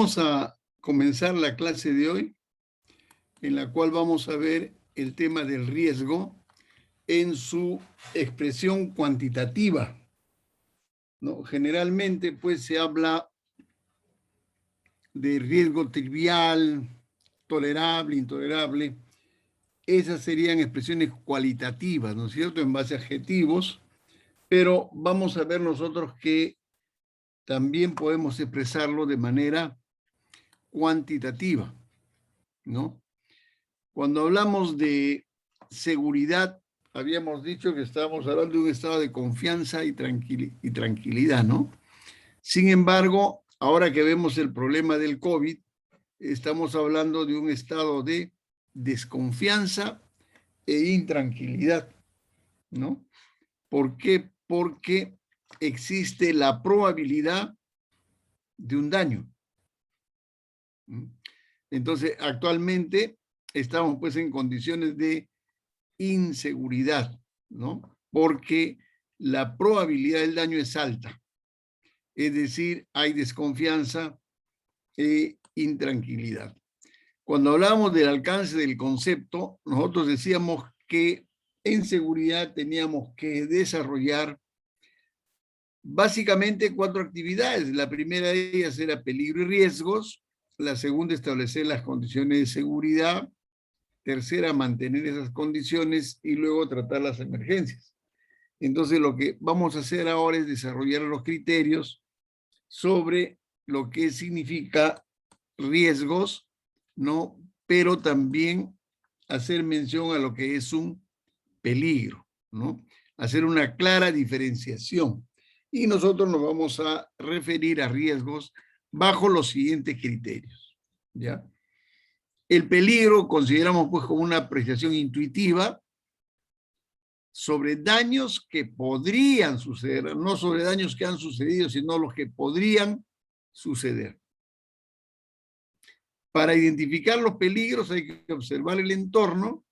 Vamos a comenzar la clase de hoy, en la cual vamos a ver el tema del riesgo en su expresión cuantitativa, ¿no? Generalmente, pues, se habla de riesgo trivial, tolerable, intolerable. Esas serían expresiones cualitativas, ¿no es cierto?, en base a adjetivos, pero vamos a ver nosotros que también podemos expresarlo de manera cuantitativa, ¿no? Cuando hablamos de seguridad, habíamos dicho que estábamos hablando de un estado de confianza y tranquilidad, ¿no? Sin embargo, ahora que vemos el problema del COVID, estamos hablando de un estado de desconfianza e intranquilidad, ¿no? ¿Por qué? Porque existe la probabilidad de un daño. Entonces, actualmente estamos pues en condiciones de inseguridad, ¿no? Porque la probabilidad del daño es alta. Es decir, hay desconfianza e intranquilidad. Cuando hablamos del alcance del concepto, nosotros decíamos que en seguridad teníamos que desarrollar básicamente 4 actividades. La primera de ellas era peligro y riesgos. La segunda, establecer las condiciones de seguridad. Tercera, mantener esas condiciones y luego tratar las emergencias. Entonces, lo que vamos a hacer ahora es desarrollar los criterios sobre lo que significa riesgos, ¿no? Pero también hacer mención a lo que es un peligro, ¿no? Hacer una clara diferenciación. Y nosotros nos vamos a referir a riesgos bajo los siguientes criterios, ¿ya? El peligro consideramos pues como una apreciación intuitiva sobre daños que podrían suceder, no sobre daños que han sucedido, sino los que podrían suceder. Para identificar los peligros hay que observar el entorno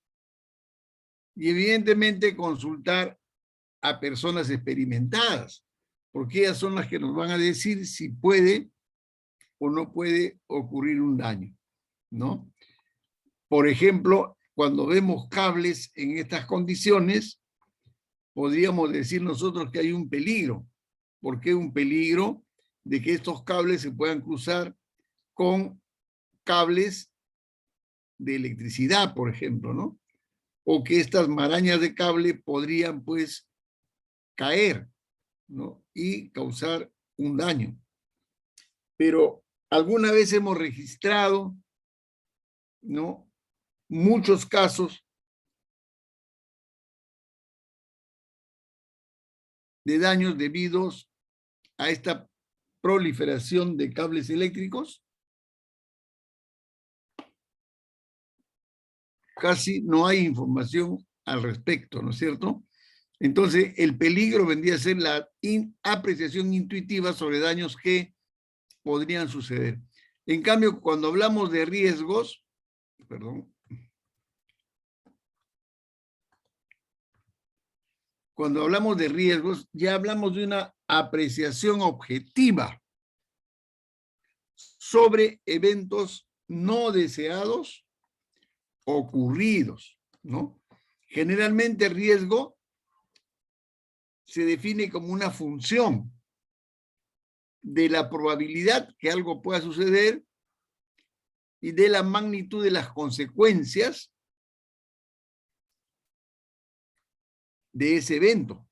y evidentemente consultar a personas experimentadas, porque ellas son las que nos van a decir si puede o no puede ocurrir un daño, ¿no? Por ejemplo, cuando vemos cables en estas condiciones, podríamos decir nosotros que hay un peligro. ¿Por qué un peligro? De que estos cables se puedan cruzar con cables de electricidad, por ejemplo, ¿no? O que estas marañas de cable podrían, pues, caer, ¿no? Y causar un daño. Pero alguna vez hemos registrado, ¿no?, muchos casos de daños debidos a esta proliferación de cables eléctricos. Casi no hay información al respecto, ¿no es cierto? Entonces, el peligro vendría a ser la apreciación intuitiva sobre daños que podrían suceder. En cambio, cuando hablamos de riesgos, cuando hablamos de riesgos, ya hablamos de una apreciación objetiva sobre eventos no deseados ocurridos, ¿no? Generalmente riesgo se define como una función de la probabilidad que algo pueda suceder y de la magnitud de las consecuencias de ese evento.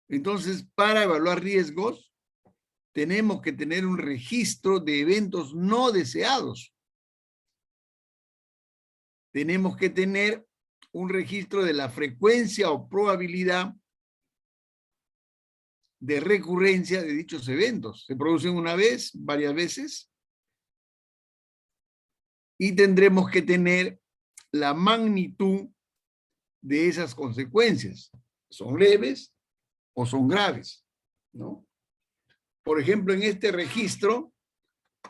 Entonces, para evaluar riesgos, tenemos que tener un registro de eventos no deseados. Tenemos que tener un registro de la frecuencia o probabilidad de recurrencia de dichos eventos. ¿Se producen una vez, varias veces? Y tendremos que tener la magnitud de esas consecuencias. ¿Son leves o son graves? ¿No? Por ejemplo, en este registro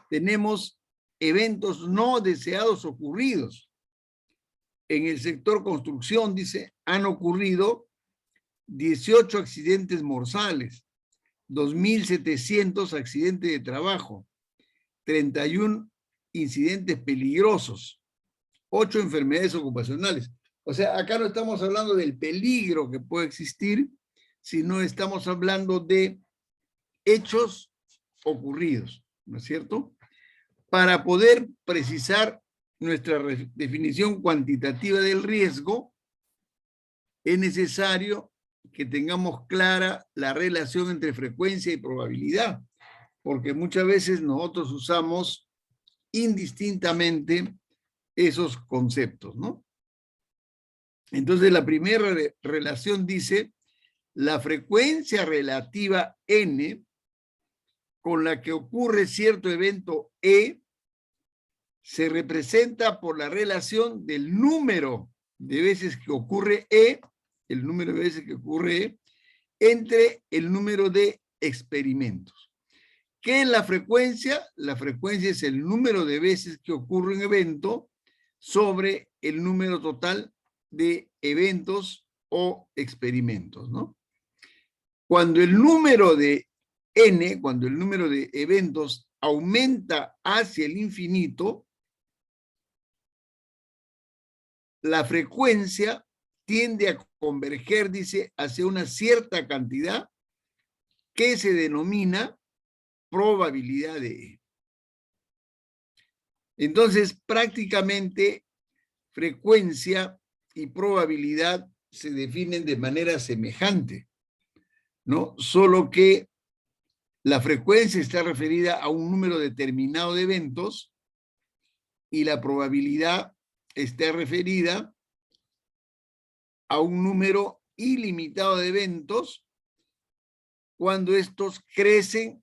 tenemos eventos no deseados ocurridos. En el sector construcción, dice, han ocurrido 18 accidentes mortales, 2.700 accidentes de trabajo, 31 incidentes peligrosos, 8 enfermedades ocupacionales. O sea, acá no estamos hablando del peligro que puede existir, sino estamos hablando de hechos ocurridos, ¿no es cierto? Para poder precisar nuestra definición cuantitativa del riesgo, es necesario que tengamos clara la relación entre frecuencia y probabilidad, porque muchas veces nosotros usamos indistintamente esos conceptos, ¿no? Entonces, la primera relación dice, la frecuencia relativa n con la que ocurre cierto evento E se representa por la relación del número de veces que ocurre E, el número de veces que ocurre E, entre el número de experimentos. ¿Qué es la frecuencia? La frecuencia es el número de veces que ocurre un evento sobre el número total de eventos o experimentos, ¿no? Cuando el número de n, cuando el número de eventos aumenta hacia el infinito, la frecuencia tiende a converger, dice, hacia una cierta cantidad que se denomina probabilidad de E. Entonces, prácticamente, frecuencia y probabilidad se definen de manera semejante, ¿no? Solo que la frecuencia está referida a un número determinado de eventos y la probabilidad está referida a un número ilimitado de eventos cuando estos crecen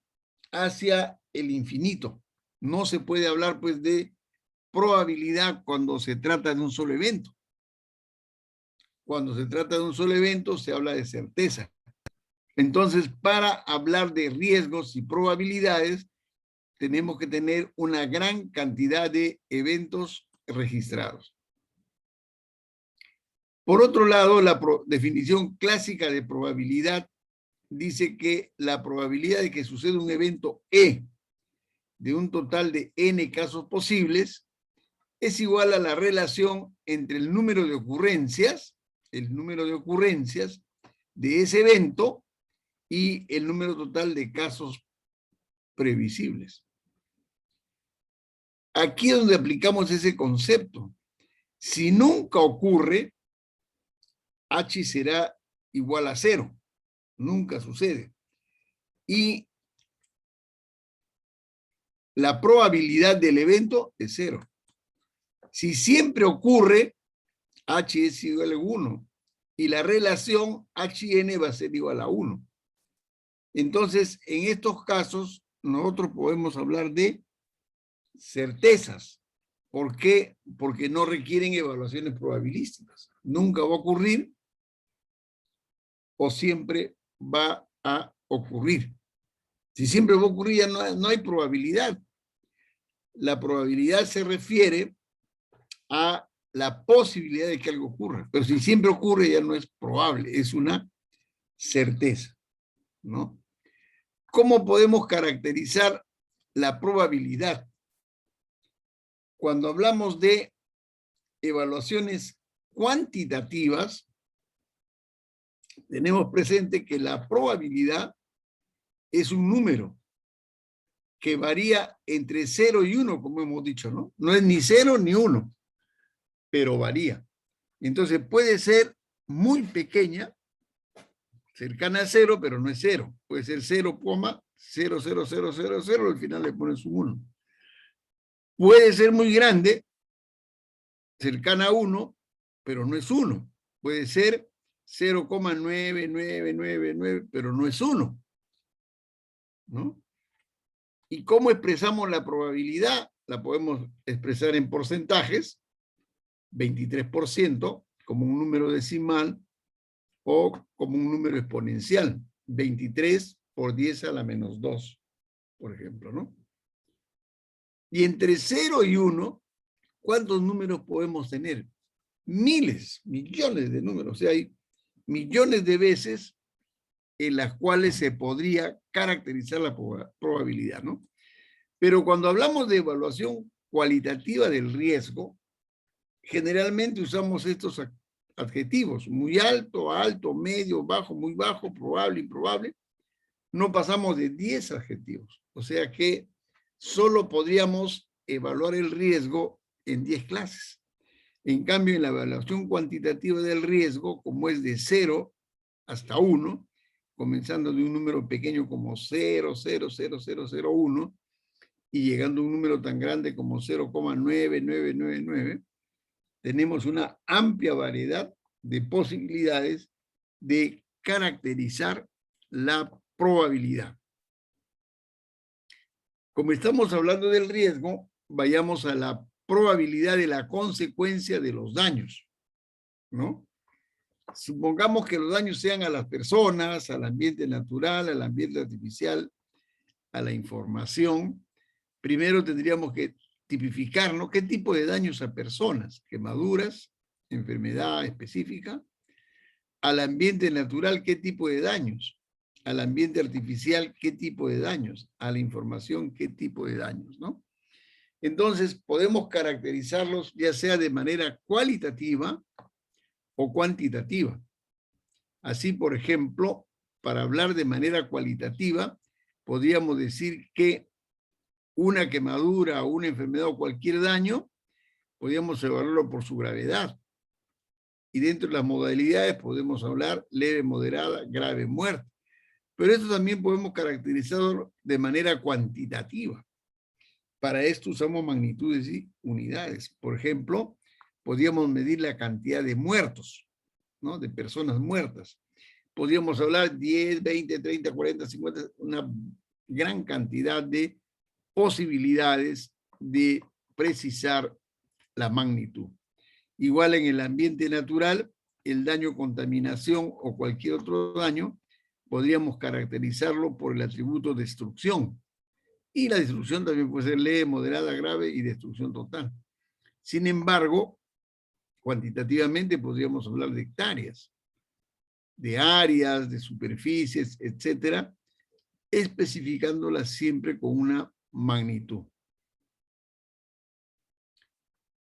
hacia el infinito. No se puede hablar, pues, de probabilidad cuando se trata de un solo evento. Cuando se trata de un solo evento, se habla de certeza. Entonces, para hablar de riesgos y probabilidades, tenemos que tener una gran cantidad de eventos registrados. Por otro lado, la definición clásica de probabilidad dice que la probabilidad de que suceda un evento E de un total de n casos posibles es igual a la relación entre el número de ocurrencias de ese evento y el número total de casos previsibles. Aquí es donde aplicamos ese concepto. Si nunca ocurre, H será igual a 0. Nunca sucede. Y la probabilidad del evento es 0. Si siempre ocurre, H es igual a 1. Y la relación H-N va a ser igual a 1. Entonces, en estos casos, nosotros podemos hablar de certezas. ¿Por qué? Porque no requieren evaluaciones probabilísticas. Nunca va a ocurrir o siempre va a ocurrir. Si siempre va a ocurrir, ya no hay probabilidad. La probabilidad se refiere a la posibilidad de que algo ocurra. Pero si siempre ocurre, ya no es probable, es una certeza, ¿no? ¿Cómo podemos caracterizar la probabilidad? Cuando hablamos de evaluaciones cuantitativas, tenemos presente que la probabilidad es un número que varía entre 0 y 1, como hemos dicho, ¿no? No es ni 0 ni 1, pero varía. Entonces puede ser muy pequeña, cercana a 0, pero no es 0. Puede ser 0,00000, al final le pones un 1. Puede ser muy grande, cercana a 1, pero no es 1. Puede ser 0,9999, pero no es 1. ¿No? ¿Y cómo expresamos la probabilidad? La podemos expresar en porcentajes, 23% como un número decimal o como un número exponencial, 23 por 10 a la menos 2, por ejemplo, ¿no? Y entre 0 y 1, ¿cuántos números podemos tener? Miles, millones de números. O sea, hay millones de veces en las cuales se podría caracterizar la probabilidad, ¿no? Pero cuando hablamos de evaluación cualitativa del riesgo, generalmente usamos estos adjetivos: muy alto, alto, medio, bajo, muy bajo, probable, improbable. No pasamos de 10 adjetivos. O sea que solo podríamos evaluar el riesgo en 10 clases. En cambio, en la evaluación cuantitativa del riesgo, como es de 0 hasta 1, comenzando de un número pequeño como 0,00001 y llegando a un número tan grande como 0,9999, tenemos una amplia variedad de posibilidades de caracterizar la probabilidad. Como estamos hablando del riesgo, vayamos a la probabilidad de la consecuencia de los daños, ¿no? Supongamos que los daños sean a las personas, al ambiente natural, al ambiente artificial, a la información. Primero tendríamos que tipificar, ¿no?, qué tipo de daños a personas: quemaduras, enfermedad específica; al ambiente natural, qué tipo de daños; al ambiente artificial, qué tipo de daños; a la información, qué tipo de daños, ¿no? Entonces podemos caracterizarlos ya sea de manera cualitativa o cuantitativa. Así, por ejemplo, para hablar de manera cualitativa, podríamos decir que una quemadura o una enfermedad o cualquier daño, podríamos evaluarlo por su gravedad. Y dentro de las modalidades podemos hablar leve, moderada, grave, muerte. Pero esto también podemos caracterizarlo de manera cuantitativa. Para esto usamos magnitudes y unidades. Por ejemplo, podríamos medir la cantidad de muertos, ¿no?, de personas muertas. Podríamos hablar 10, 20, 30, 40, 50, una gran cantidad de posibilidades de precisar la magnitud. Igual en el ambiente natural, el daño contaminación o cualquier otro daño, podríamos caracterizarlo por el atributo destrucción. Y la destrucción también puede ser leve, moderada, grave y destrucción total. Sin embargo, cuantitativamente podríamos hablar de hectáreas, de áreas, de superficies, etcétera, especificándolas siempre con una magnitud.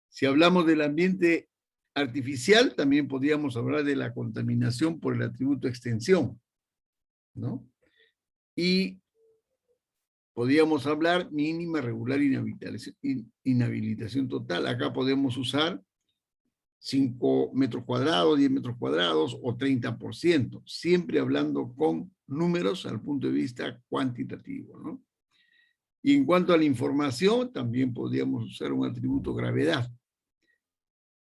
Si hablamos del ambiente artificial, también podríamos hablar de la contaminación por el atributo extensión, ¿no? Y podríamos hablar mínima, regular, inhabilitación total. Acá podemos usar 5 metros cuadrados, 10 metros cuadrados o 30%, siempre hablando con números al punto de vista cuantitativo, ¿no? Y en cuanto a la información, también podríamos usar un atributo gravedad.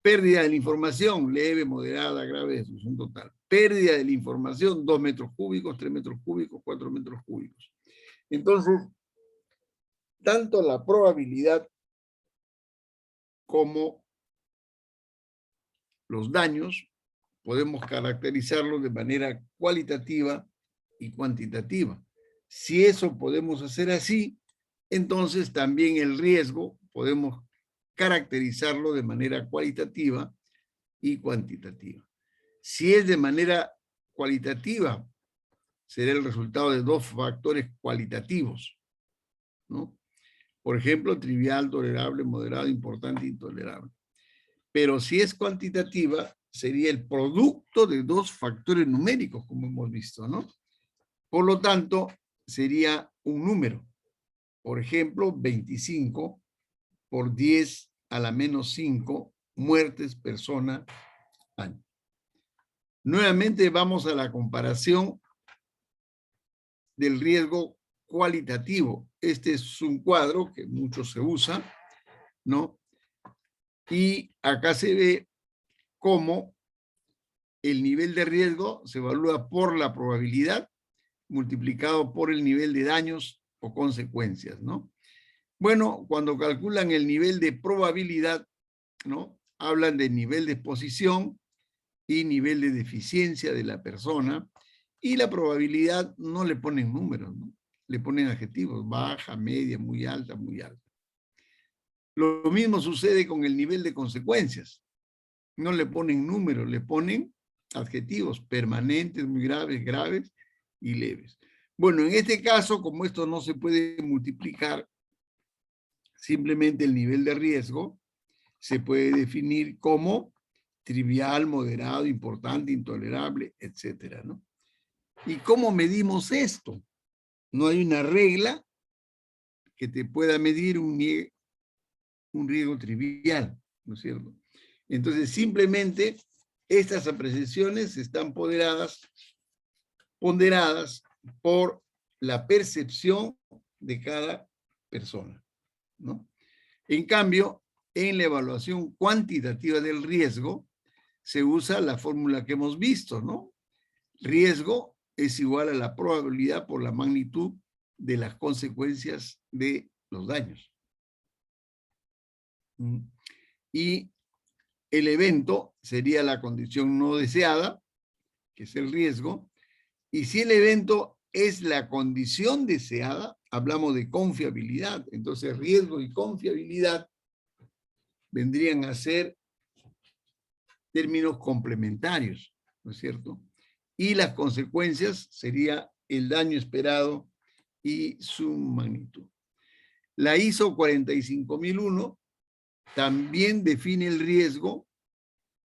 Pérdida de la información, leve, moderada, grave, destrucción total. Pérdida de la información, 2 metros cúbicos, 3 metros cúbicos, 4 metros cúbicos. Entonces, tanto la probabilidad como los daños podemos caracterizarlos de manera cualitativa y cuantitativa. Si eso podemos hacer así, entonces también el riesgo podemos caracterizarlo de manera cualitativa y cuantitativa. Si es de manera cualitativa, será el resultado de 2 factores cualitativos, ¿no? Por ejemplo, trivial, tolerable, moderado, importante, intolerable. Pero si es cuantitativa, sería el producto de 2 factores numéricos, como hemos visto, ¿no? Por lo tanto, sería un número. Por ejemplo, 25 por 10 a la menos 5 muertes persona año. Nuevamente vamos a la comparación del riesgo cualitativo. Este es un cuadro que mucho se usa, ¿no? Y acá se ve cómo el nivel de riesgo se evalúa por la probabilidad multiplicado por el nivel de daños o consecuencias, ¿no? Bueno, cuando calculan el nivel de probabilidad, ¿no?, hablan de nivel de exposición y nivel de deficiencia de la persona, y la probabilidad no le ponen números, ¿no?, le ponen adjetivos: baja, media, muy alta, muy alta. Lo mismo sucede con el nivel de consecuencias. No le ponen números, le ponen adjetivos: permanentes, muy graves, graves y leves. Bueno, en este caso, como esto no se puede multiplicar, Simplemente el nivel de riesgo se puede definir como trivial, moderado, importante, intolerable, etcétera, ¿no? ¿Y cómo medimos esto? No hay una regla que te pueda medir un riesgo trivial, ¿no es cierto? Entonces, simplemente estas apreciaciones están ponderadas por la percepción de cada persona, ¿no? En cambio, en la evaluación cuantitativa del riesgo, se usa la fórmula que hemos visto, ¿no? Riesgo es igual a la probabilidad por la magnitud de las consecuencias de los daños. Y el evento sería la condición no deseada, que es el riesgo, y si el evento es la condición deseada, hablamos de confiabilidad. Entonces, riesgo y confiabilidad vendrían a ser términos complementarios, ¿no es cierto? Y las consecuencias sería el daño esperado y su magnitud. La ISO 45001 también define el riesgo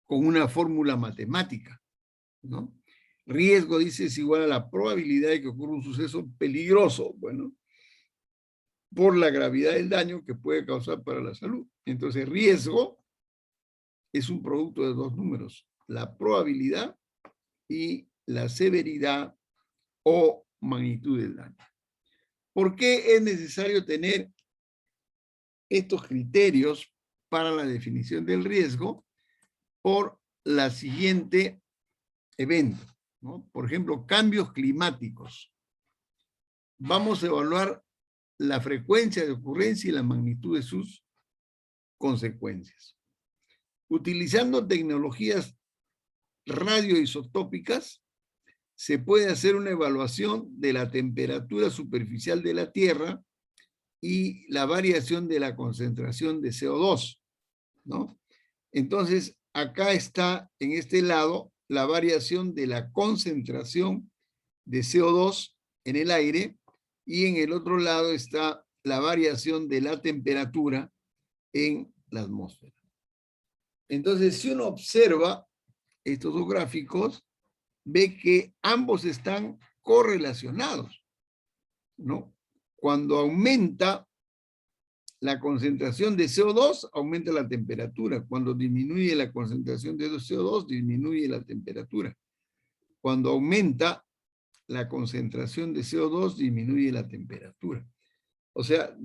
con una fórmula matemática, ¿no? Riesgo, dice, es igual a la probabilidad de que ocurra un suceso peligroso, bueno, por la gravedad del daño que puede causar para la salud. Entonces, riesgo es un producto de dos números, la probabilidad y la severidad o magnitud del daño. ¿Por qué es necesario tener estos criterios para la definición del riesgo? Por la siguiente evento, ¿no? Por ejemplo, cambios climáticos. Vamos a evaluar la frecuencia de ocurrencia y la magnitud de sus consecuencias. Utilizando tecnologías radioisotópicas, se puede hacer una evaluación de la temperatura superficial de la Tierra y la variación de la concentración de CO2, ¿no? Entonces, acá está, en este lado, la variación de la concentración de CO2 en el aire y en el otro lado está la variación de la temperatura en la atmósfera. Entonces, si uno observa estos dos gráficos, ve que ambos están correlacionados, ¿no? Cuando aumenta la concentración de CO2, aumenta la temperatura. Cuando disminuye la concentración de CO2, disminuye la temperatura. Cuando aumenta la concentración de CO2, disminuye la temperatura. O sea,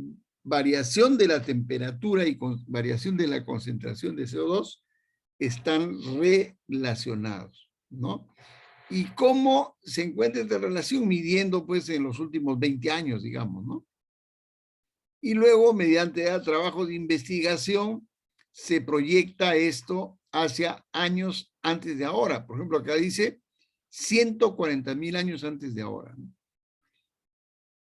variación de la temperatura y variación de la concentración de CO2 están relacionados, ¿no? ¿Y cómo se encuentra esta relación? Midiendo, pues, en los últimos 20 años, digamos, ¿no? Y luego, mediante trabajo de investigación, se proyecta esto hacia años antes de ahora. Por ejemplo, acá dice 140.000 años antes de ahora, ¿no?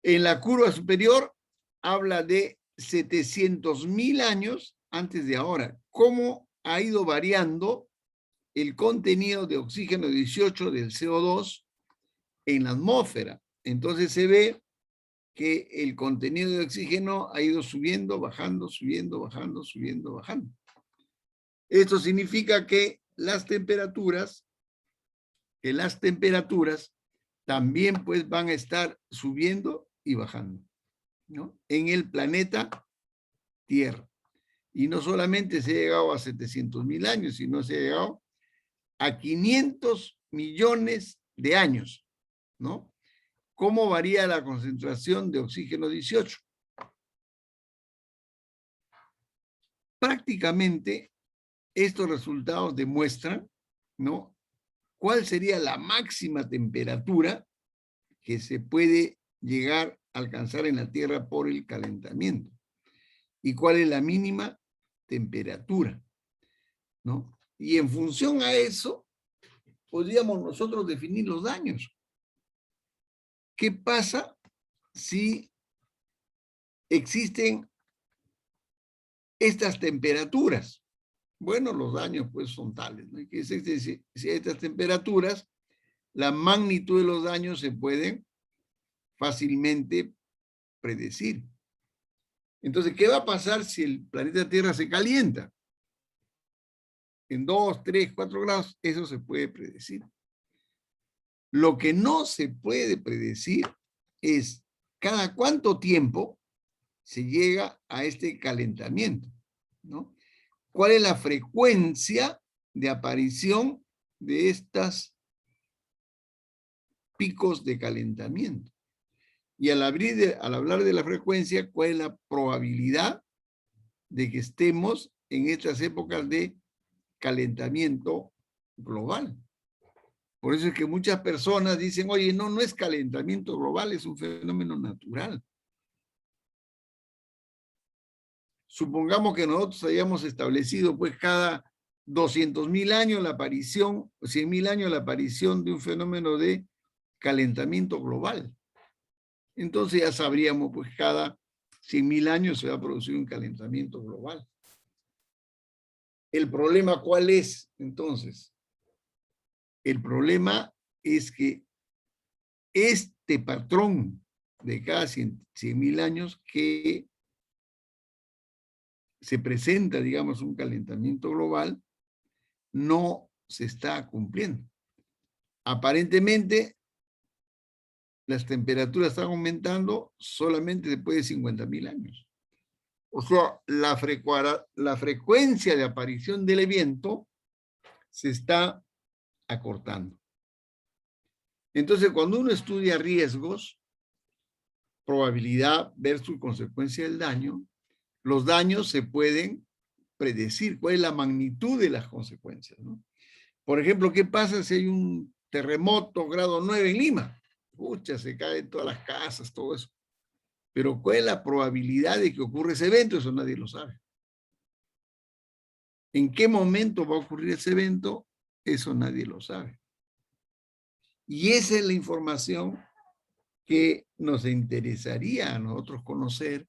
En la curva superior habla de 700.000 años antes de ahora. ¿Cómo ha ido variando el contenido de oxígeno 18 del CO2 en la atmósfera? Entonces se ve que el contenido de oxígeno ha ido subiendo, bajando, subiendo, bajando, subiendo, bajando. Esto significa que las temperaturas también pues van a estar subiendo y bajando, ¿no? En el planeta Tierra. Y no solamente se ha llegado a 700.000 años, sino se ha llegado a 500 millones de años, ¿no? ¿Cómo varía la concentración de oxígeno 18? Prácticamente estos resultados demuestran, ¿no?, cuál sería la máxima temperatura que se puede llegar a alcanzar en la Tierra por el calentamiento y cuál es la mínima temperatura, ¿no? Y en función a eso, podríamos nosotros definir los daños. ¿Qué pasa si existen estas temperaturas? Bueno, los daños pues son tales, ¿no? Que si hay estas temperaturas, la magnitud de los daños se pueden fácilmente predecir. Entonces, ¿qué va a pasar si el planeta Tierra se calienta? En 2, 3, 4 grados, eso se puede predecir. Lo que no se puede predecir es cada cuánto tiempo se llega a este calentamiento, ¿no? ¿Cuál es la frecuencia de aparición de estos picos de calentamiento? Y al hablar de la frecuencia, ¿cuál es la probabilidad de que estemos en estas épocas de calentamiento global? Por eso es que muchas personas dicen, oye, no es calentamiento global, es un fenómeno natural. Supongamos que nosotros hayamos establecido, pues, cada 200.000 años la aparición, 100.000 años la aparición de un fenómeno de calentamiento global. Entonces ya sabríamos, pues, cada 100.000 años se va a producir un calentamiento global. ¿El problema cuál es, entonces? El problema es que este patrón de cada 100.000 años que se presenta, digamos, un calentamiento global, no se está cumpliendo. Aparentemente, las temperaturas están aumentando solamente después de 50.000 años. O sea, la frecuencia de aparición del evento se está acortando. Entonces, cuando uno estudia riesgos, probabilidad versus consecuencia del daño, los daños se pueden predecir, cuál es la magnitud de las consecuencias, ¿no? Por ejemplo, ¿qué pasa si hay un terremoto grado 9 en Lima? Pucha, se caen todas las casas, todo eso. Pero ¿cuál es la probabilidad de que ocurra ese evento? Eso nadie lo sabe. ¿En qué momento va a ocurrir ese evento? Eso nadie lo sabe. Y esa es la información que nos interesaría a nosotros conocer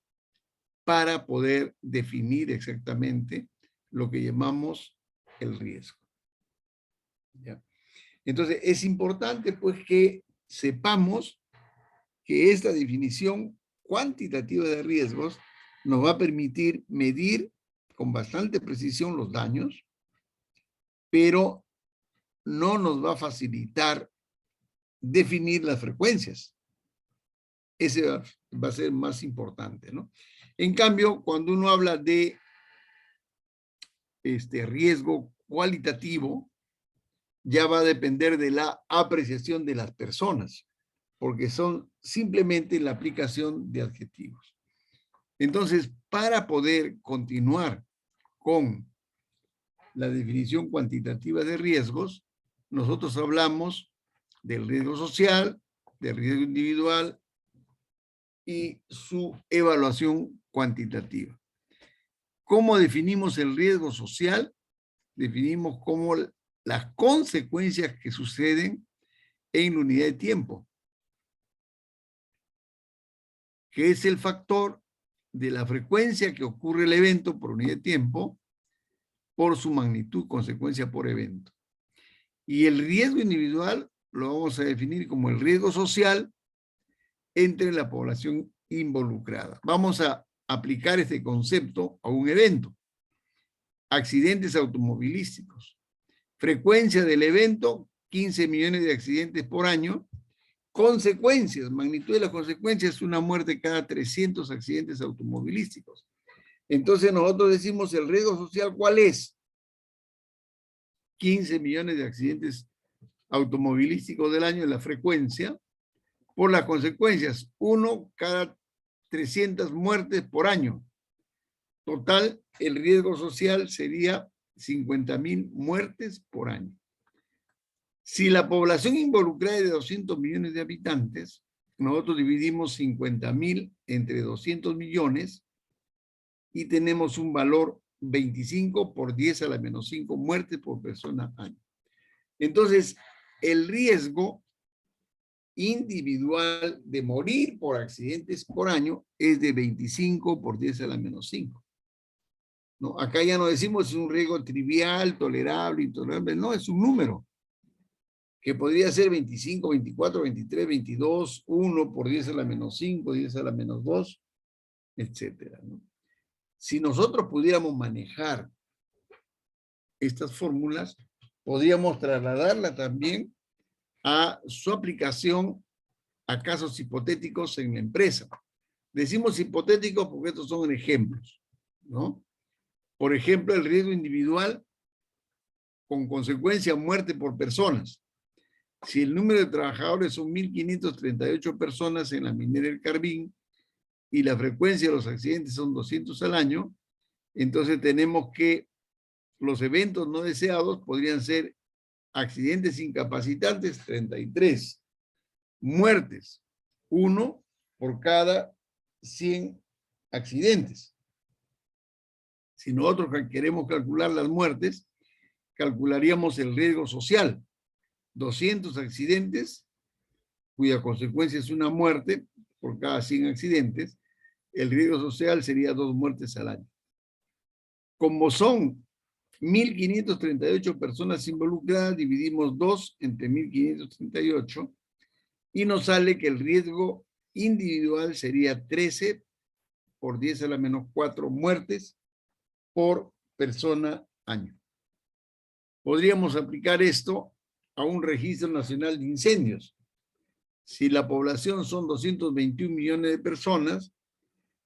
para poder definir exactamente lo que llamamos el riesgo. ¿Ya? Entonces, es importante, pues, que sepamos que esta definición cuantitativa de riesgos nos va a permitir medir con bastante precisión los daños, pero no nos va a facilitar definir las frecuencias. Ese va a ser más importante, ¿no? En cambio, cuando uno habla de riesgo cualitativo, ya va a depender de la apreciación de las personas, porque son simplemente la aplicación de adjetivos. Entonces, para poder continuar con la definición cuantitativa de riesgos, nosotros hablamos del riesgo social, del riesgo individual y su evaluación cuantitativa. ¿Cómo definimos el riesgo social? Definimos como las consecuencias que suceden en la unidad de tiempo, que es el factor de la frecuencia que ocurre el evento por unidad de tiempo, por su magnitud, consecuencia por evento. Y el riesgo individual lo vamos a definir como el riesgo social entre la población involucrada. Vamos a aplicar este concepto a un evento. Accidentes automovilísticos. Frecuencia del evento, 15 millones de accidentes por año. Consecuencias, magnitud de las consecuencias, una muerte cada 300 accidentes automovilísticos. Entonces nosotros decimos el riesgo social, ¿cuál es? 15 millones de accidentes automovilísticos del año en la frecuencia, por las consecuencias, 1 cada 300 muertes por año. Total, el riesgo social sería 50.000 muertes por año. Si la población involucrada es de 200 millones de habitantes, nosotros dividimos 50.000 entre 200 millones y tenemos un valor 25 por 10 a la menos 5 muertes por persona año. Entonces, el riesgo individual de morir por accidentes por año es de 25 por 10 a la menos 5. ¿No? Acá ya no decimos si es un riesgo trivial, tolerable, intolerable, no, es un número que podría ser 25, 24, 23, 22, 1 por 10 a la menos 5, 10 a la menos 2. etcétera, ¿no? Si nosotros pudiéramos manejar estas fórmulas, podríamos trasladarla también a su aplicación a casos hipotéticos en la empresa. Decimos hipotéticos porque estos son ejemplos, ¿no? Por ejemplo, el riesgo individual con consecuencia muerte por personas. Si el número de trabajadores son 1.538 personas en la minera del Carvin y la frecuencia de los accidentes son 200 al año, entonces tenemos que los eventos no deseados podrían ser accidentes incapacitantes, 33, muertes, 1 por cada 100 accidentes. Si nosotros queremos calcular las muertes, calcularíamos el riesgo social. 200 accidentes, cuya consecuencia es una muerte por cada 100 accidentes, el riesgo social sería 2 muertes al año. Como son 1.538 personas involucradas, dividimos 2 entre 1.538 y nos sale que el riesgo individual sería 13 por 10 a la menos 4 muertes por persona año. Podríamos aplicar esto a un registro nacional de incendios. Si la población son 221 millones de personas,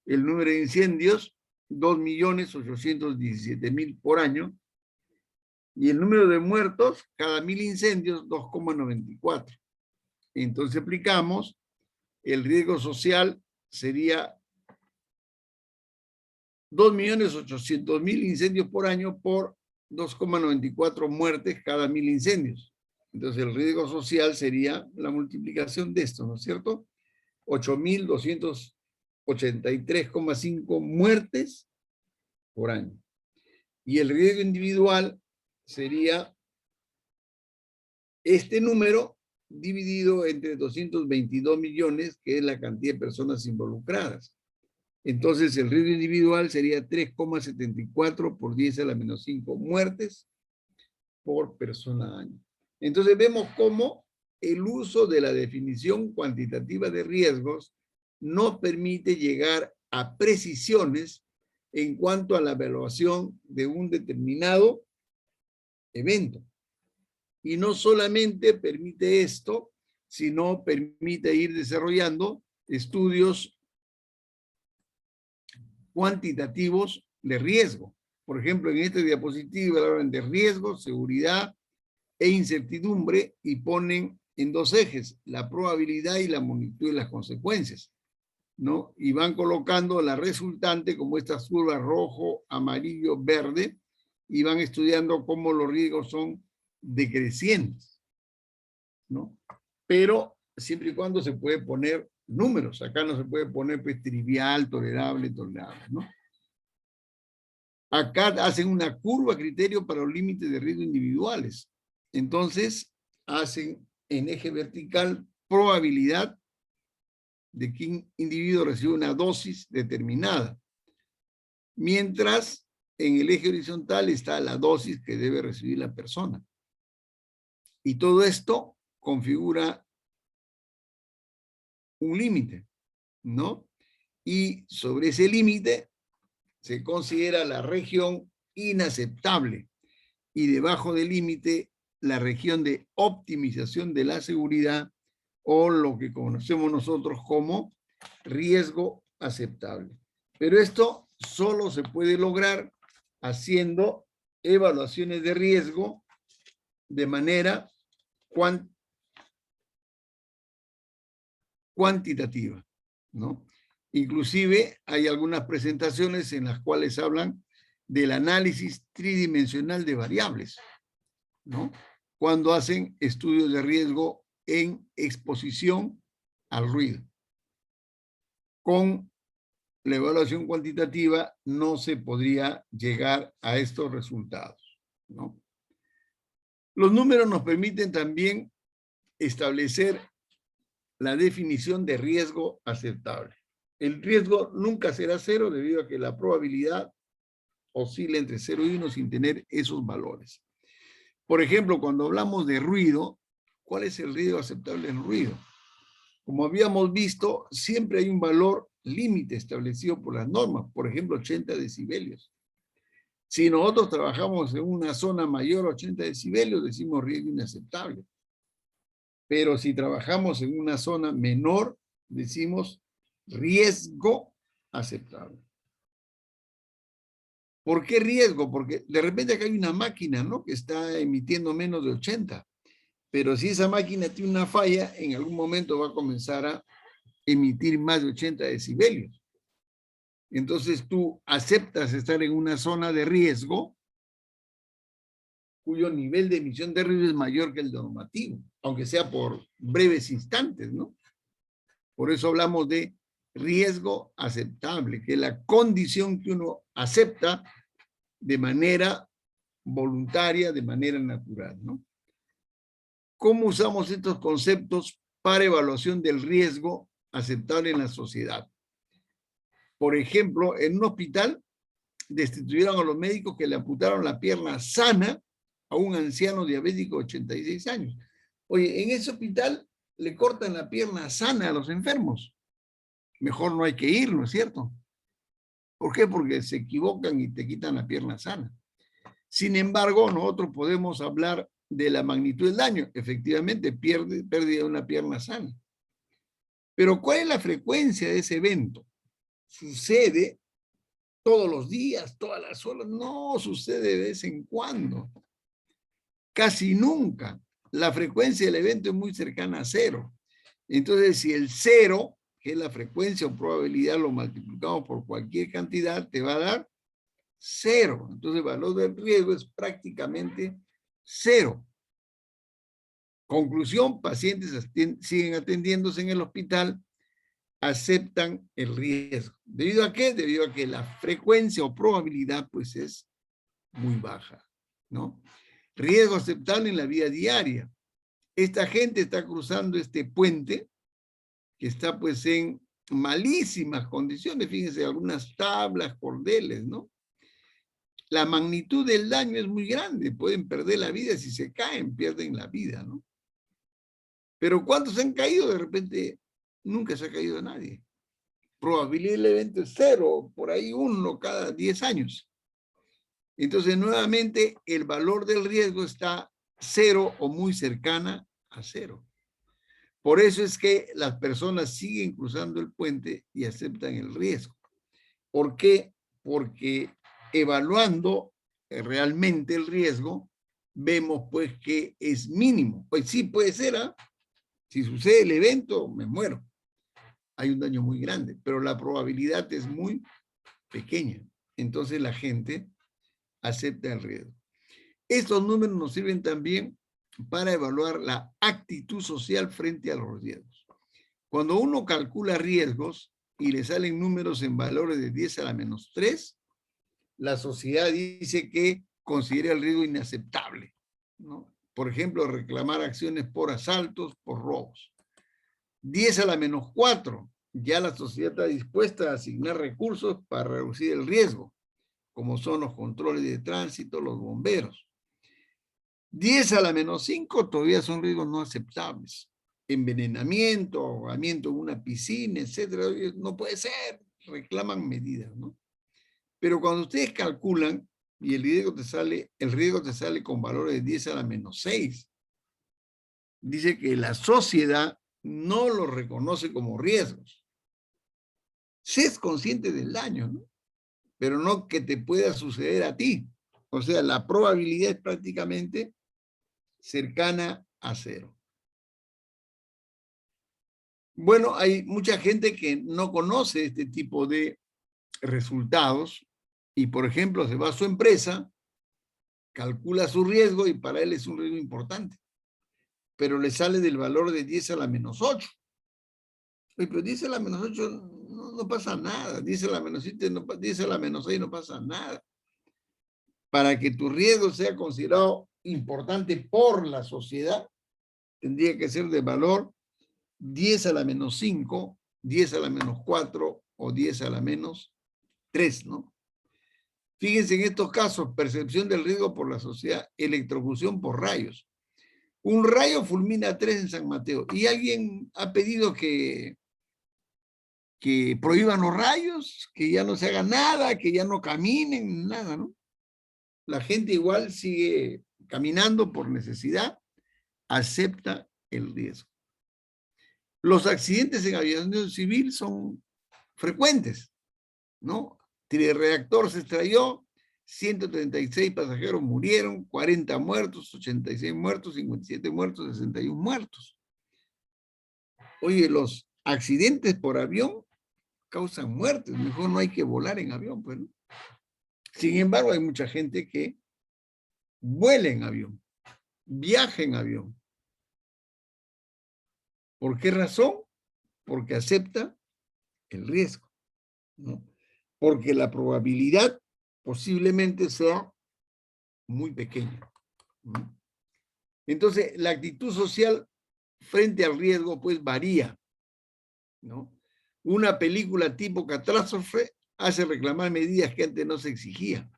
el número de incendios, 2.817.000 por año, y el número de muertos, cada 1.000 incendios, 2,94. Entonces aplicamos, el riesgo social sería 2.800.000 incendios por año por 2,94 muertes cada 1.000 incendios. Entonces el riesgo social sería la multiplicación de esto, ¿no es cierto? 8.283,5 muertes por año. Y el riesgo individual sería este número dividido entre 222 millones, que es la cantidad de personas involucradas. Entonces el riesgo individual sería 3,74 por 10 a la menos 5 muertes por persona año. Entonces vemos cómo el uso de la definición cuantitativa de riesgos no permite llegar a precisiones en cuanto a la evaluación de un determinado evento. Y no solamente permite esto, sino permite ir desarrollando estudios cuantitativos de riesgo. Por ejemplo, en esta diapositiva hablan de riesgo, seguridad e incertidumbre y ponen en 2 ejes, la probabilidad y la magnitud de las consecuencias, ¿no? Y van colocando la resultante como estas curvas rojo, amarillo, verde, y van estudiando cómo los riesgos son decrecientes, ¿no? Pero siempre y cuando se puede poner números. Acá no se puede poner pues, trivial, tolerable, ¿no? Acá hacen una curva criterio para los límites de riesgo individuales. Entonces, hacen en eje vertical probabilidad de que un individuo reciba una dosis determinada. Mientras, en el eje horizontal está la dosis que debe recibir la persona. Y todo esto configura un límite, ¿no? Y sobre ese límite se considera la región inaceptable y debajo del límite la región de optimización de la seguridad o lo que conocemos nosotros como riesgo aceptable. Pero esto solo se puede lograr haciendo evaluaciones de riesgo de manera cuantitativa, ¿no? Inclusive hay algunas presentaciones en las cuales hablan del análisis tridimensional de variables, ¿no? Cuando hacen estudios de riesgo en exposición al ruido. Con la evaluación cuantitativa no se podría llegar a estos resultados, ¿no? Los números nos permiten también establecer la definición de riesgo aceptable. El riesgo nunca será 0 debido a que la probabilidad oscila entre 0 y 1 sin tener esos valores. Por ejemplo, cuando hablamos de ruido, ¿cuál es el riesgo aceptable en ruido? Como habíamos visto, siempre hay un valor límite establecido por las normas, por ejemplo, 80 decibelios. Si nosotros trabajamos en una zona mayor a 80 decibelios, decimos riesgo inaceptable. Pero si trabajamos en una zona menor, decimos riesgo aceptable. ¿Por qué riesgo? Porque de repente acá hay una máquina, ¿no?, que está emitiendo menos de 80. Pero si esa máquina tiene una falla, en algún momento va a comenzar a emitir más de 80 decibelios. Entonces tú aceptas estar en una zona de riesgo cuyo nivel de emisión de ruido es mayor que el normativo, aunque sea por breves instantes, ¿no? Por eso hablamos de riesgo aceptable, que es la condición que uno acepta de manera voluntaria, de manera natural, ¿no? ¿Cómo usamos estos conceptos para evaluación del riesgo aceptable en la sociedad? Por ejemplo, en un hospital destituyeron a los médicos que le amputaron la pierna sana a un anciano diabético de 86 años. Oye, en ese hospital le cortan la pierna sana a los enfermos. Mejor no hay que ir, ¿no es cierto? ¿Por qué? Porque se equivocan y te quitan la pierna sana. Sin embargo, nosotros podemos hablar de la magnitud del daño. Efectivamente, pérdida de una pierna sana. Pero ¿cuál es la frecuencia de ese evento? ¿Sucede todos los días, todas las horas? No, sucede de vez en cuando. Casi nunca. La frecuencia del evento es muy cercana a cero. Entonces, si el cero, que es la frecuencia o probabilidad, lo multiplicamos por cualquier cantidad, te va a dar cero. Entonces, el valor del riesgo es prácticamente cero. Conclusión, pacientes siguen atendiéndose en el hospital, aceptan el riesgo. ¿Debido a qué? Debido a que la frecuencia o probabilidad pues es muy baja, ¿no? Riesgo aceptable en la vida diaria. Esta gente está cruzando este puente que está pues en malísimas condiciones, fíjense, algunas tablas, cordeles, ¿no? La magnitud del daño es muy grande, pueden perder la vida, si se caen, pierden la vida, ¿no? Pero ¿cuántos han caído? De repente, nunca se ha caído nadie. Probabilidad del evento es cero, por ahí uno cada 10 años. Entonces, nuevamente, el valor del riesgo está cero o muy cercana a cero. Por eso es que las personas siguen cruzando el puente y aceptan el riesgo. ¿Por qué? Porque evaluando realmente el riesgo, vemos pues que es mínimo. Pues sí puede ser, ¿ah? Si sucede el evento, me muero. Hay un daño muy grande, pero la probabilidad es muy pequeña. Entonces la gente acepta el riesgo. Estos números nos sirven también para evaluar la actitud social frente a los riesgos. Cuando uno calcula riesgos y le salen números en valores de 10 a la menos 3, la sociedad dice que considera el riesgo inaceptable, ¿no? Por ejemplo, reclamar acciones por asaltos, por robos. 10 a la menos 4, ya la sociedad está dispuesta a asignar recursos para reducir el riesgo, como son los controles de tránsito, los bomberos. 10 a la menos 5 todavía son riesgos no aceptables. Envenenamiento, ahogamiento en una piscina, etcétera. No puede ser, reclaman medidas, ¿no? Pero cuando ustedes calculan y el riesgo te sale con valores de 10 a la menos 6, dice que la sociedad no lo reconoce como riesgos. Se es consciente del daño, ¿no? Pero no que te pueda suceder a ti. O sea, la probabilidad es prácticamente cercana a cero. Bueno, hay mucha gente que no conoce este tipo de resultados y, por ejemplo, se va a su empresa, calcula su riesgo y para él es un riesgo importante, pero le sale del valor de 10 a la menos 8. Oye, pero 10 a la menos 8 no pasa nada, 10 a la menos 7, 10 a la menos 6 no pasa nada. Para que tu riesgo sea considerado importante por la sociedad, tendría que ser de valor 10 a la menos 5, 10 a la menos 4 o 10 a la menos 3, ¿no? Fíjense en estos casos, percepción del riesgo por la sociedad, electrocución por rayos. Un rayo fulmina 3 en San Mateo y alguien ha pedido que que prohíban los rayos, que ya no se haga nada, que ya no caminen, nada, ¿no? La gente igual sigue caminando por necesidad, acepta el riesgo. Los accidentes en aviación civil son frecuentes, ¿no? Trirreactor se estrelló, 136 pasajeros murieron, 40 muertos, 86 muertos, 57 muertos, 61 muertos. Oye, los accidentes por avión causan muertes, mejor no hay que volar en avión, pues, ¿no? Sin embargo, hay mucha gente que vuela en avión, viaja en avión. ¿Por qué razón? Porque acepta el riesgo, ¿no? Porque la probabilidad posiblemente sea muy pequeña, ¿no? Entonces, la actitud social frente al riesgo, pues, varía, ¿no? Una película tipo catástrofe hace reclamar medidas que antes no se exigían.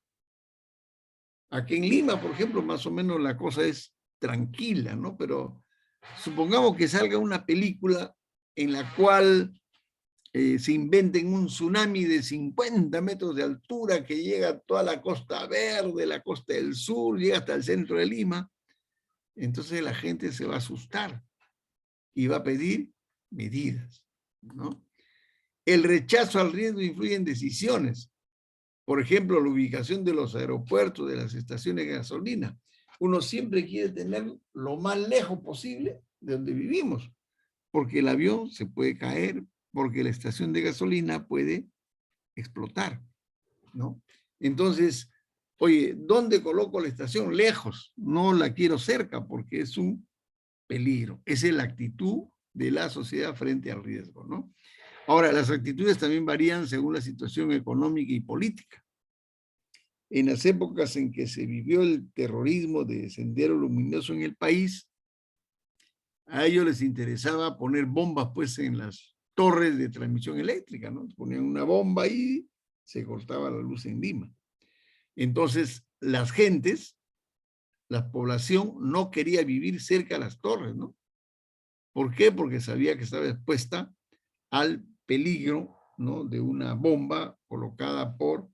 Aquí en Lima, por ejemplo, más o menos la cosa es tranquila, ¿no? Pero supongamos que salga una película en la cual se inventen un tsunami de 50 metros de altura que llega a toda la costa verde, la costa del sur, llega hasta el centro de Lima. Entonces la gente se va a asustar y va a pedir medidas, ¿no? El rechazo al riesgo influye en decisiones. Por ejemplo, la ubicación de los aeropuertos, de las estaciones de gasolina. Uno siempre quiere tener lo más lejos posible de donde vivimos, porque el avión se puede caer, porque la estación de gasolina puede explotar, ¿no? Entonces, oye, ¿dónde coloco la estación? Lejos, no la quiero cerca porque es un peligro. Esa es la actitud de la sociedad frente al riesgo, ¿no? Ahora, las actitudes también varían según la situación económica y política. En las épocas en que se vivió el terrorismo de Sendero Luminoso en el país, a ellos les interesaba poner bombas pues en las torres de transmisión eléctrica, ¿no? Ponían una bomba y se cortaba la luz en Lima. Entonces, las gentes, la población no quería vivir cerca de las torres, ¿no? ¿Por qué? Porque sabía que estaba expuesta al peligro, ¿no? De una bomba colocada por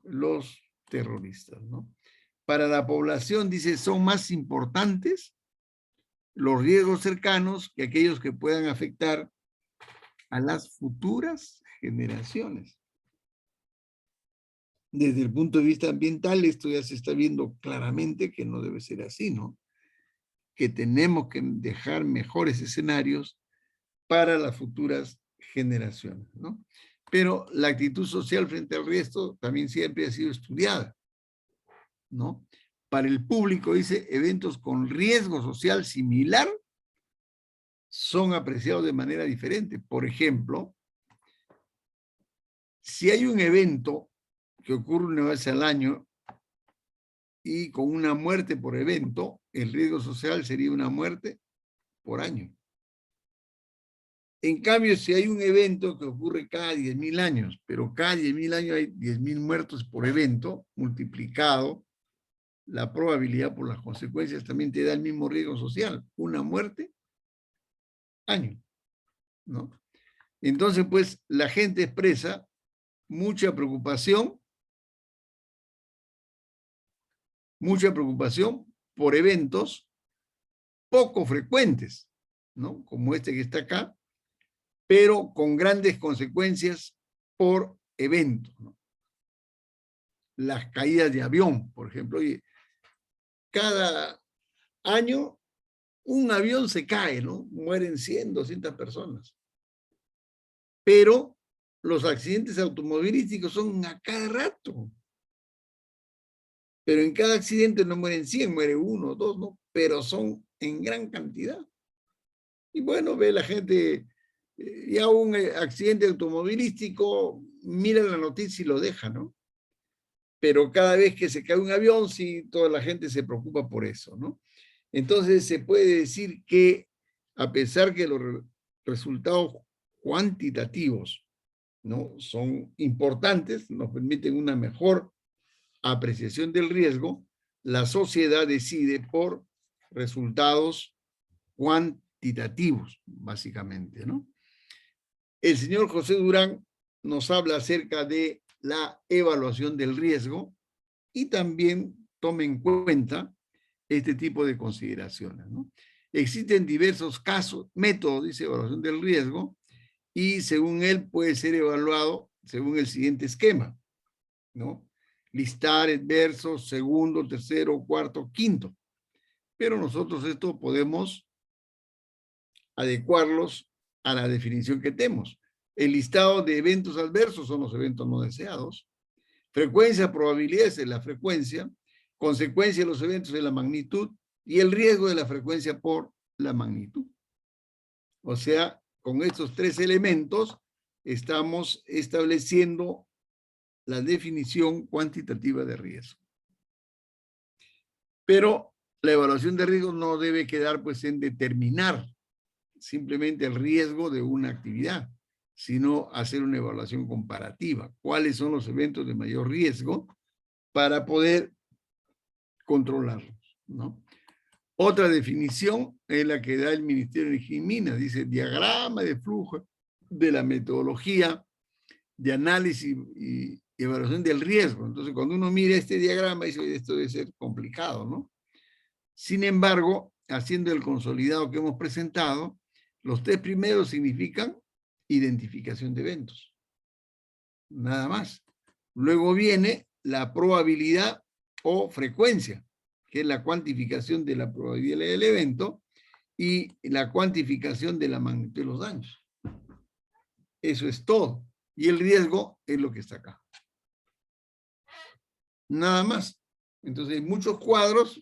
los terroristas, ¿no? Para la población, dice, son más importantes los riesgos cercanos que aquellos que puedan afectar a las futuras generaciones. Desde el punto de vista ambiental, esto ya se está viendo claramente que no debe ser así, ¿no? Que tenemos que dejar mejores escenarios para las futuras generaciones, ¿no? Pero la actitud social frente al riesgo también siempre ha sido estudiada, ¿no? Para el público, dice, eventos con riesgo social similar son apreciados de manera diferente. Por ejemplo, si hay un evento que ocurre una vez al año y con una muerte por evento, el riesgo social sería una muerte por año. En cambio, si hay un evento que ocurre cada 10.000 años, pero cada 10.000 años hay 10.000 muertos por evento, multiplicado, la probabilidad por las consecuencias también te da el mismo riesgo social, una muerte año, ¿no? Entonces, pues, la gente expresa mucha preocupación por eventos poco frecuentes, ¿no? Como este que está acá, pero con grandes consecuencias por eventos, ¿no? Las caídas de avión, por ejemplo. Oye, cada año un avión se cae, ¿no? Mueren 100, 200 personas. Pero los accidentes automovilísticos son a cada rato. Pero en cada accidente no mueren 100, muere uno o dos, ¿no? Pero son en gran cantidad. Y bueno, ve la gente, ya un accidente automovilístico, mira la noticia y lo deja, ¿no? Pero cada vez que se cae un avión, sí, toda la gente se preocupa por eso, ¿no? Entonces se puede decir que a pesar que los resultados cuantitativos, ¿no? Son importantes, nos permiten una mejor apreciación del riesgo, la sociedad decide por resultados cuantitativos, básicamente, ¿no? El señor José Durán nos habla acerca de la evaluación del riesgo y también toma en cuenta este tipo de consideraciones, ¿no? Existen diversos casos, métodos, dice, evaluación del riesgo, y según él puede ser evaluado según el siguiente esquema, ¿no? Listar adversos, segundo, tercero, cuarto, quinto. Pero nosotros esto podemos adecuarlos a la definición que tenemos. El listado de eventos adversos son los eventos no deseados. Frecuencia, probabilidades de la frecuencia. Consecuencia de los eventos de la magnitud. Y el riesgo de la frecuencia por la magnitud. O sea, con estos tres elementos estamos estableciendo la definición cuantitativa de riesgo. Pero la evaluación de riesgo no debe quedar pues en determinar simplemente el riesgo de una actividad, sino hacer una evaluación comparativa. ¿Cuáles son los eventos de mayor riesgo para poder controlarlos, ¿no? Otra definición es la que da el Ministerio de Energía y Minas. Dice, diagrama de flujo de la metodología de análisis y evaluación del riesgo. Entonces, cuando uno mira este diagrama, dice, esto debe ser complicado, ¿no? Sin embargo, haciendo el consolidado que hemos presentado, los tres primeros significan identificación de eventos. Nada más. Luego viene la probabilidad o frecuencia, que es la cuantificación de la probabilidad del evento, y la cuantificación de la magnitud de los daños. Eso es todo. Y el riesgo es lo que está acá. Nada más. Entonces, hay muchos cuadros,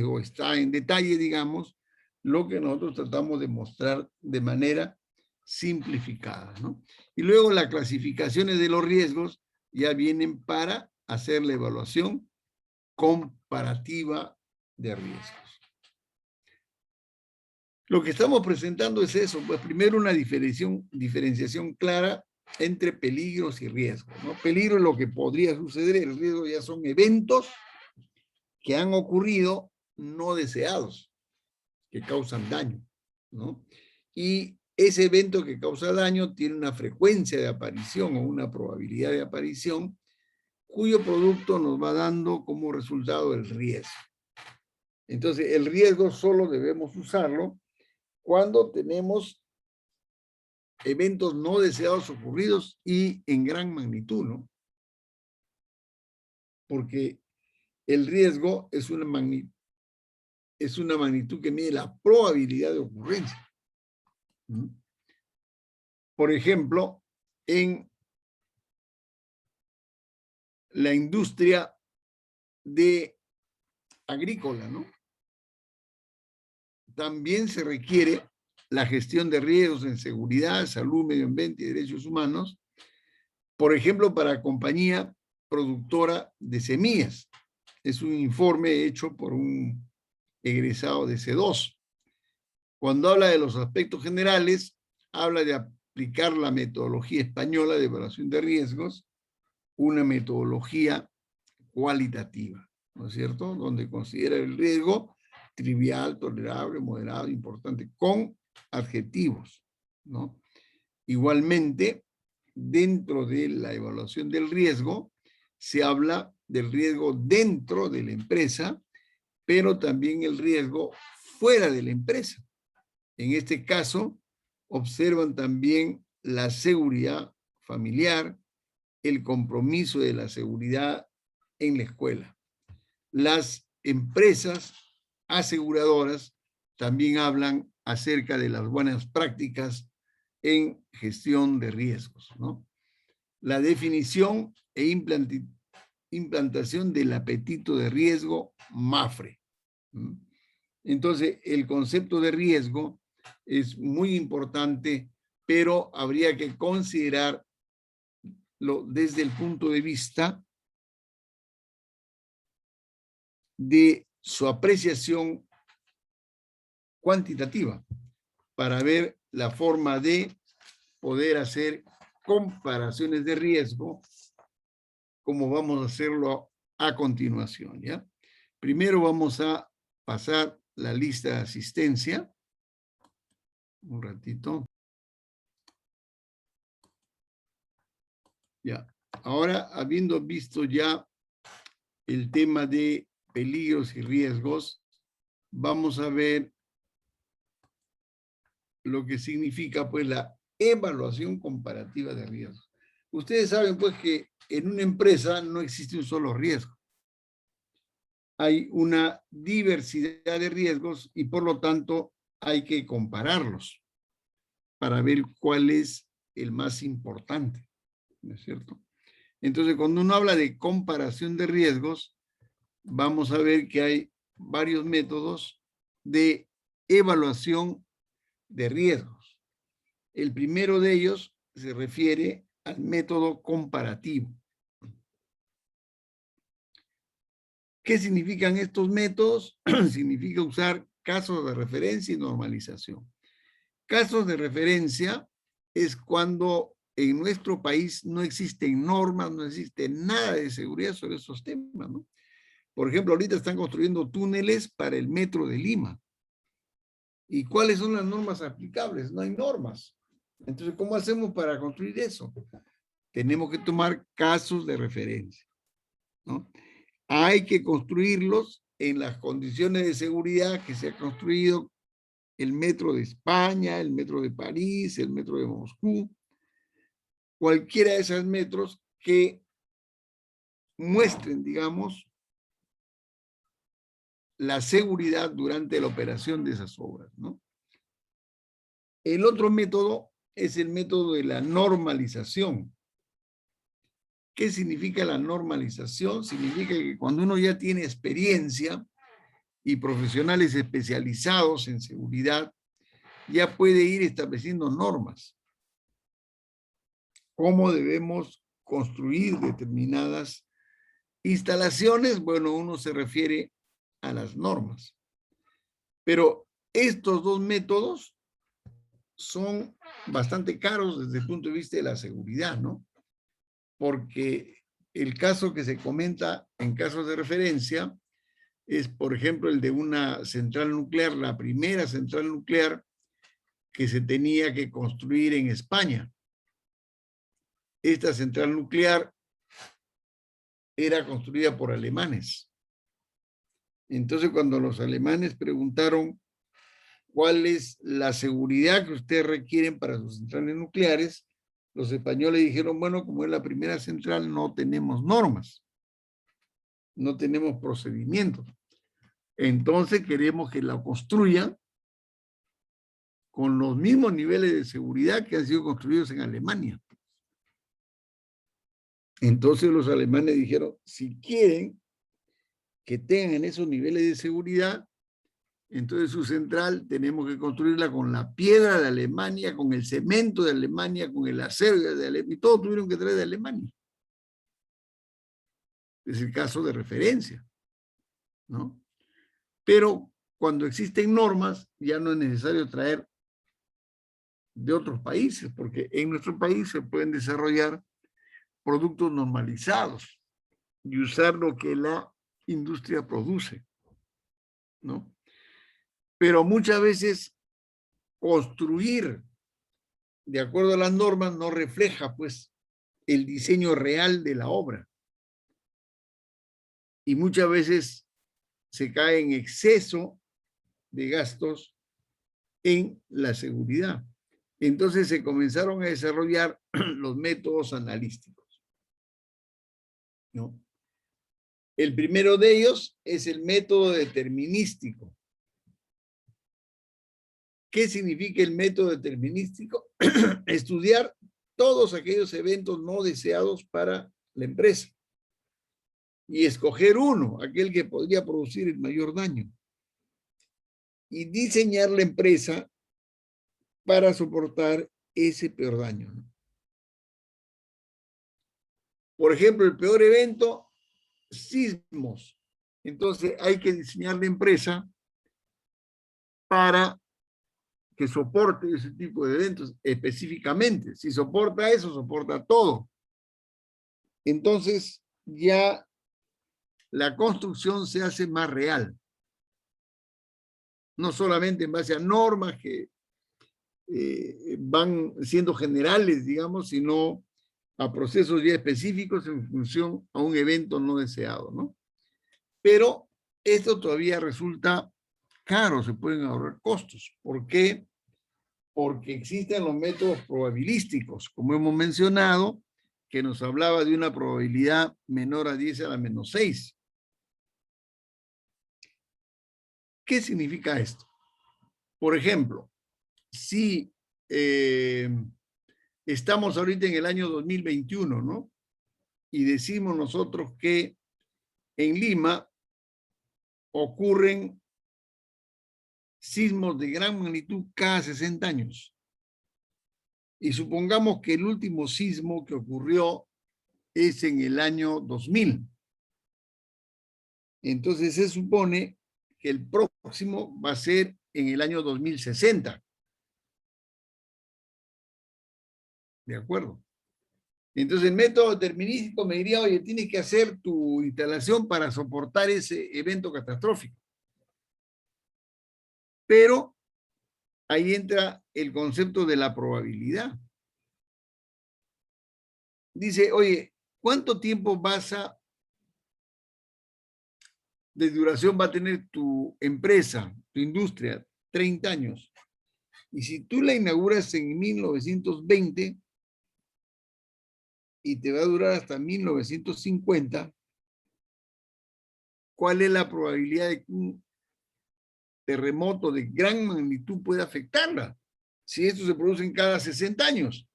o está en detalle, digamos, lo que nosotros tratamos de mostrar de manera simplificada, ¿no? Y luego las clasificaciones de los riesgos ya vienen para hacer la evaluación comparativa de riesgos. Lo que estamos presentando es eso, pues primero una diferenciación clara entre peligros y riesgos, ¿no? Peligro es lo que podría suceder, el riesgo ya son eventos que han ocurrido no deseados, que causan daño, ¿no? Y ese evento que causa daño tiene una frecuencia de aparición o una probabilidad de aparición cuyo producto nos va dando como resultado el riesgo. Entonces, el riesgo solo debemos usarlo cuando tenemos eventos no deseados ocurridos y en gran magnitud, ¿no? Porque el riesgo es una magnitud que mide la probabilidad de ocurrencia. Por ejemplo, en la industria agrícola, ¿no? También se requiere la gestión de riesgos en seguridad, salud, medio ambiente y derechos humanos, por ejemplo, para compañía productora de semillas. Es un informe hecho por un egresado de C2. Cuando habla de los aspectos generales, habla de aplicar la metodología española de evaluación de riesgos, una metodología cualitativa, ¿no es cierto? Donde considera el riesgo trivial, tolerable, moderado, importante, con adjetivos, ¿no? Igualmente, dentro de la evaluación del riesgo, se habla del riesgo dentro de la empresa, pero también el riesgo fuera de la empresa. En este caso, observan también la seguridad familiar, el compromiso de la seguridad en la escuela. Las empresas aseguradoras también hablan acerca de las buenas prácticas en gestión de riesgos, ¿no? La definición e implantación del apetito de riesgo, MAFRE. Entonces, el concepto de riesgo es muy importante, pero habría que considerarlo desde el punto de vista de su apreciación cuantitativa para ver la forma de poder hacer comparaciones de riesgo, como vamos a hacerlo a continuación, ¿ya? Primero vamos a pasar la lista de asistencia. Un ratito. Ya. Ahora, habiendo visto ya el tema de peligros y riesgos, vamos a ver lo que significa pues la evaluación comparativa de riesgos. Ustedes saben pues que en una empresa no existe un solo riesgo. Hay una diversidad de riesgos y por lo tanto hay que compararlos para ver cuál es el más importante, ¿no es cierto? Entonces, cuando uno habla de comparación de riesgos, vamos a ver que hay varios métodos de evaluación de riesgos. El primero de ellos se refiere al método comparativo. ¿Qué significan estos métodos? Significa usar casos de referencia y normalización. Casos de referencia es cuando en nuestro país no existen normas, no existe nada de seguridad sobre esos temas, ¿no? Por ejemplo, ahorita están construyendo túneles para el metro de Lima. ¿Y cuáles son las normas aplicables? No hay normas. Entonces, ¿cómo hacemos para construir eso? Tenemos que tomar casos de referencia, ¿no? Hay que construirlos en las condiciones de seguridad que se ha construido el metro de España, el metro de París, el metro de Moscú, cualquiera de esos metros que muestren, digamos, la seguridad durante la operación de esas obras, ¿no? El otro método es el método de la normalización. ¿Qué significa la normalización? Significa que cuando uno ya tiene experiencia y profesionales especializados en seguridad, ya puede ir estableciendo normas. ¿Cómo debemos construir determinadas instalaciones? Bueno, uno se refiere a las normas. Pero estos dos métodos son bastante caros desde el punto de vista de la seguridad, ¿no? Porque el caso que se comenta en casos de referencia es, por ejemplo, el de una central nuclear, la primera central nuclear que se tenía que construir en España. Esta central nuclear era construida por alemanes. Entonces, cuando los alemanes preguntaron cuál es la seguridad que ustedes requieren para sus centrales nucleares, los españoles dijeron, bueno, como es la primera central, no tenemos normas, no tenemos procedimientos. Entonces queremos que la construyan con los mismos niveles de seguridad que han sido construidos en Alemania. Entonces los alemanes dijeron, si quieren que tengan esos niveles de seguridad, entonces su central tenemos que construirla con la piedra de Alemania, con el cemento de Alemania, con el acero de Alemania, y todo tuvieron que traer de Alemania. Es el caso de referencia, ¿no? Pero cuando existen normas, ya no es necesario traer de otros países, porque en nuestro país se pueden desarrollar productos normalizados y usar lo que la industria produce, ¿no? Pero muchas veces construir de acuerdo a las normas no refleja, pues, el diseño real de la obra. Y muchas veces se cae en exceso de gastos en la seguridad. Entonces se comenzaron a desarrollar los métodos analísticos, ¿no? El primero de ellos es el método determinístico. ¿Qué significa el método determinístico? Estudiar todos aquellos eventos no deseados para la empresa y escoger uno, aquel que podría producir el mayor daño, y diseñar la empresa para soportar ese peor daño, ¿no? Por ejemplo, el peor evento, sismos. Entonces hay que diseñar la empresa para que soporte ese tipo de eventos específicamente. Si soporta eso, soporta todo. Entonces ya la construcción se hace más real. No solamente en base a normas que van siendo generales, digamos, sino a procesos ya específicos en función a un evento no deseado, ¿no? Pero esto todavía resulta caro, se pueden ahorrar costos. ¿Por qué? Porque existen los métodos probabilísticos, como hemos mencionado, que nos hablaba de una probabilidad menor a 10 a la menos 6. ¿Qué significa esto? Por ejemplo, si estamos ahorita en el año 2021, ¿no? Y decimos nosotros que en Lima ocurren sismos de gran magnitud cada 60 años. Y supongamos que el último sismo que ocurrió es en el año 2000. Entonces se supone que el próximo va a ser en el año 2060. ¿De acuerdo? Entonces el método determinístico me diría, oye, tienes que hacer tu instalación para soportar ese evento catastrófico. Pero ahí entra el concepto de la probabilidad. Dice, oye, ¿cuánto tiempo de duración va a tener tu empresa, tu industria? 30 años. Y si tú la inauguras en 1920 y te va a durar hasta 1950, ¿cuál es la probabilidad de que un terremoto de gran magnitud pueda afectarla? Si esto se produce en cada 60 años.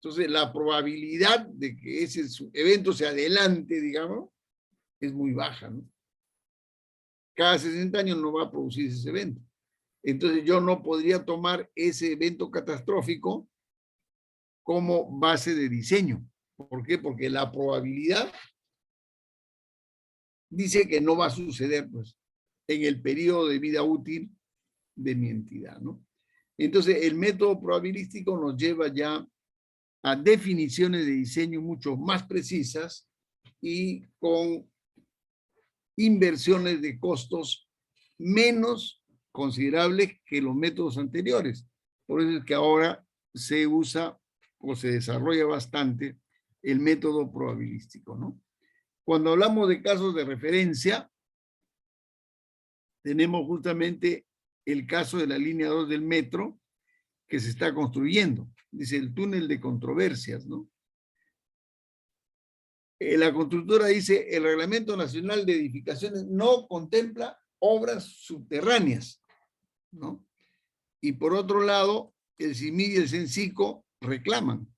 Entonces, la probabilidad de que ese evento se adelante, digamos, es muy baja, ¿no? Cada 60 años no va a producirse ese evento. Entonces, yo no podría tomar ese evento catastrófico como base de diseño. ¿Por qué? Porque la probabilidad dice que no va a suceder, pues, en el periodo de vida útil de mi entidad, ¿no? Entonces, el método probabilístico nos lleva ya a definiciones de diseño mucho más precisas y con inversiones de costos menos considerables que los métodos anteriores. Por eso es que ahora se usa o se desarrolla bastante el método probabilístico, ¿no? Cuando hablamos de casos de referencia, tenemos justamente el caso de la línea 2 del metro que se está construyendo. Dice el túnel de controversias, ¿no? La constructora dice, el Reglamento Nacional de Edificaciones no contempla obras subterráneas, ¿no? Y por otro lado, el CIMID y el CENCICO reclaman,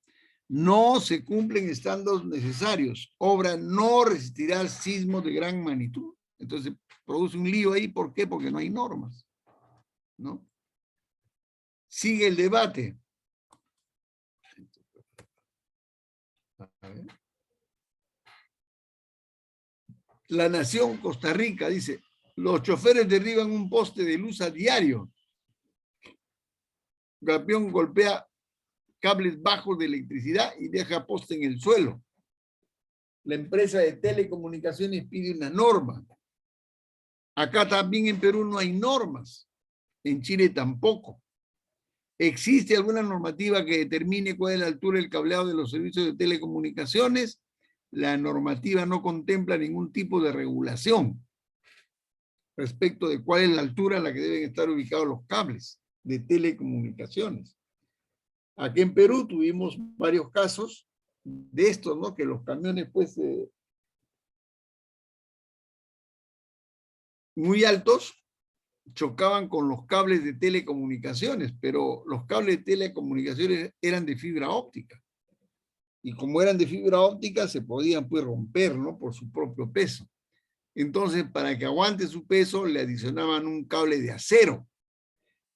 no se cumplen estándares necesarios, obra no resistirá sismos de gran magnitud. Entonces, produce un lío ahí, ¿por qué? Porque no hay normas, ¿no? Sigue el debate. A ver. La Nación Costa Rica dice, los choferes derriban un poste de luz a diario. Campeón golpea cables bajos de electricidad y deja poste en el suelo. La empresa de telecomunicaciones pide una norma. Acá también en Perú no hay normas. En Chile tampoco. ¿Existe alguna normativa que determine cuál es la altura del cableado de los servicios de telecomunicaciones? La normativa no contempla ningún tipo de regulación respecto de cuál es la altura a la que deben estar ubicados los cables de telecomunicaciones. Aquí en Perú tuvimos varios casos de estos, ¿no? Que los camiones, pues, muy altos chocaban con los cables de telecomunicaciones, pero los cables de telecomunicaciones eran de fibra óptica. Y como eran de fibra óptica, se podían, pues, romper, ¿no? Por su propio peso. Entonces, para que aguante su peso, le adicionaban un cable de acero.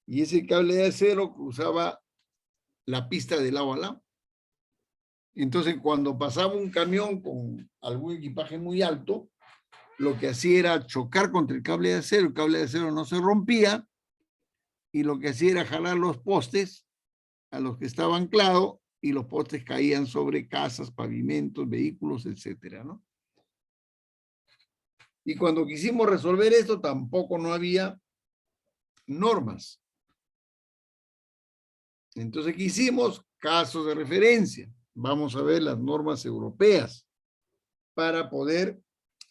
Y ese cable de acero cruzaba la pista de lado a lado. Entonces, cuando pasaba un camión con algún equipaje muy alto, lo que hacía era chocar contra el cable de acero no se rompía, y lo que hacía era jalar los postes a los que estaba anclado, y los postes caían sobre casas, pavimentos, vehículos, etcétera, ¿no? Y cuando quisimos resolver esto, tampoco no había normas. Entonces, ¿qué hicimos? Casos de referencia. Vamos a ver las normas europeas para poder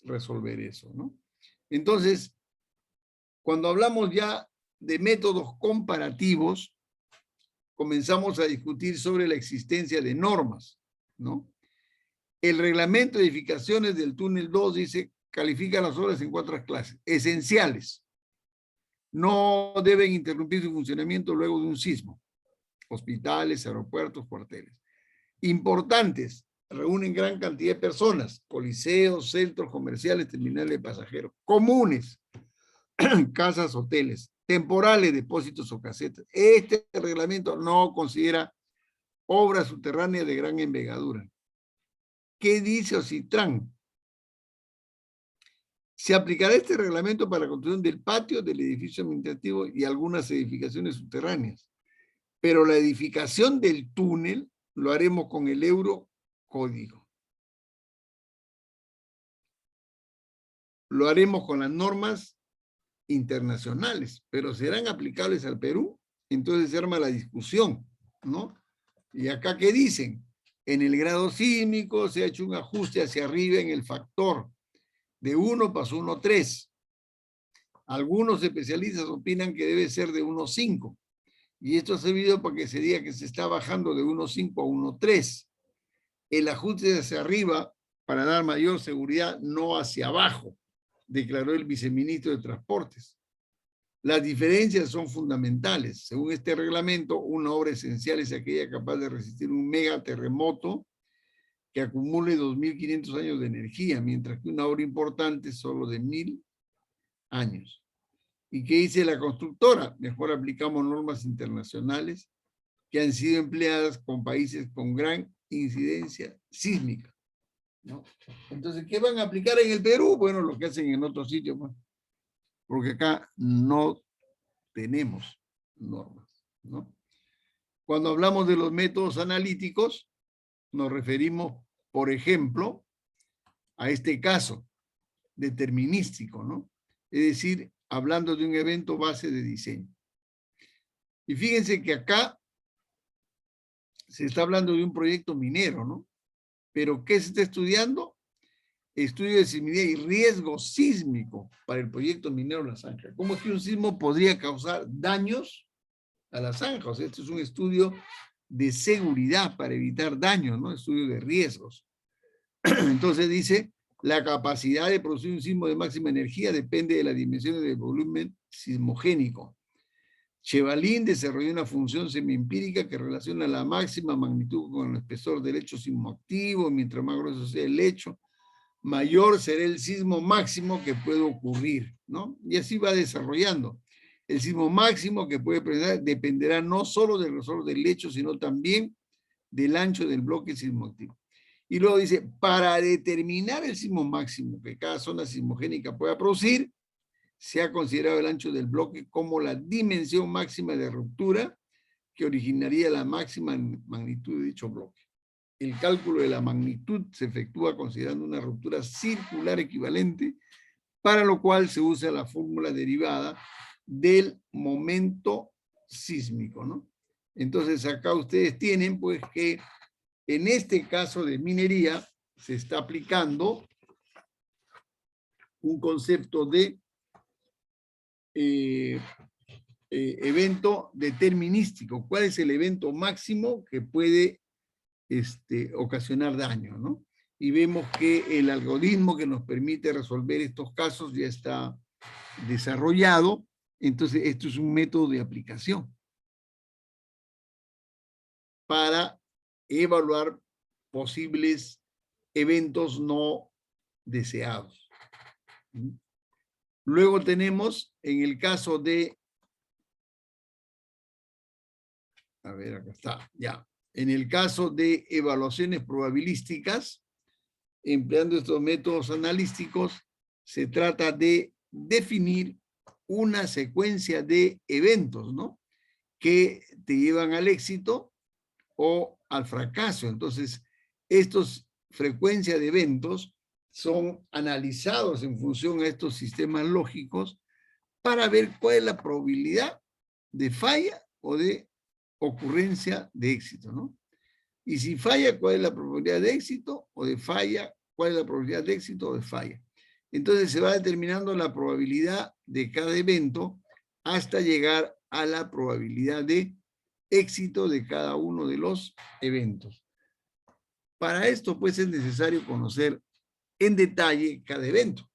resolver eso, ¿no? Entonces, cuando hablamos ya de métodos comparativos, comenzamos a discutir sobre la existencia de normas, ¿no? El reglamento de edificaciones del túnel 2 dice, califica las obras en 4 clases. Esenciales. No deben interrumpir su funcionamiento luego de un sismo. Hospitales, aeropuertos, cuarteles. Importantes. Reúnen gran cantidad de personas. Coliseos, centros comerciales, terminales de pasajeros. Comunes. Casas, hoteles. Temporales, depósitos o casetas. Este reglamento no considera obras subterráneas de gran envergadura. ¿Qué dice Ocitran? Se aplicará este reglamento para la construcción del patio, del edificio administrativo y algunas edificaciones subterráneas. Pero la edificación del túnel lo haremos con el Eurocódigo. Lo haremos con las normas internacionales, pero ¿serán aplicables al Perú? Entonces se arma la discusión, ¿no? Y acá, ¿qué dicen? En el grado sísmico se ha hecho un ajuste hacia arriba en el factor. De 1 pasó 1,3. Algunos especialistas opinan que debe ser de 1,5. Y esto ha servido para que se diga que se está bajando de 1,5 a 1,3. El ajuste hacia arriba para dar mayor seguridad, no hacia abajo, declaró el viceministro de Transportes. Las diferencias son fundamentales. Según este reglamento, una obra esencial es aquella capaz de resistir un megaterremoto que acumule 2.500 años de energía, mientras que una obra importante es solo de 1.000 años. ¿Y qué dice la constructora? Mejor aplicamos normas internacionales que han sido empleadas con países con gran incidencia sísmica, ¿no? Entonces, ¿qué van a aplicar en el Perú? Bueno, lo que hacen en otros sitios, pues, porque acá no tenemos normas, ¿no? Cuando hablamos de los métodos analíticos, nos referimos, por ejemplo, a este caso determinístico, ¿no? Es decir, hablando de un evento base de diseño. Y fíjense que acá se está hablando de un proyecto minero, ¿no? Pero ¿qué se está estudiando? Estudio de sismicidad y riesgo sísmico para el proyecto minero La Zanja. ¿Cómo es que un sismo podría causar daños a la zanja? O sea, este es un estudio de seguridad para evitar daños, ¿no? Estudio de riesgos. Entonces dice, la capacidad de producir un sismo de máxima energía depende de las dimensiones del volumen sismogénico. Chevalin desarrolló una función semiempírica que relaciona la máxima magnitud con el espesor del lecho sismoactivo. Mientras más grueso sea el lecho, mayor será el sismo máximo que puede ocurrir, ¿no? Y así va desarrollando. El sismo máximo que puede presentar dependerá no solo del grosor del lecho, sino también del ancho del bloque sismoactivo. Y luego dice, para determinar el sismo máximo que cada zona sismogénica pueda producir, se ha considerado el ancho del bloque como la dimensión máxima de ruptura que originaría la máxima magnitud de dicho bloque. El cálculo de la magnitud se efectúa considerando una ruptura circular equivalente, para lo cual se usa la fórmula derivada del momento sísmico, ¿no? Entonces acá ustedes tienen pues que en este caso de minería se está aplicando un concepto de evento determinístico. ¿Cuál es el evento máximo que puede ocasionar daño, ¿no? Y vemos que el algoritmo que nos permite resolver estos casos ya está desarrollado. Entonces, esto es un método de aplicación para evaluar posibles eventos no deseados. Luego tenemos, en el caso de, a ver, acá está, ya. En el caso de evaluaciones probabilísticas, empleando estos métodos analíticos, se trata de definir una secuencia de eventos, ¿no? Que te llevan al éxito o al fracaso. Entonces, estos frecuencias de eventos son analizados en función a estos sistemas lógicos para ver cuál es la probabilidad de falla o de ocurrencia de éxito, ¿no? Y si falla, ¿cuál es la probabilidad de éxito o de falla? ¿Cuál es la probabilidad de éxito o de falla? Entonces se va determinando la probabilidad de cada evento hasta llegar a la probabilidad de éxito de cada uno de los eventos. Para esto, pues, es necesario conocer en detalle cada evento,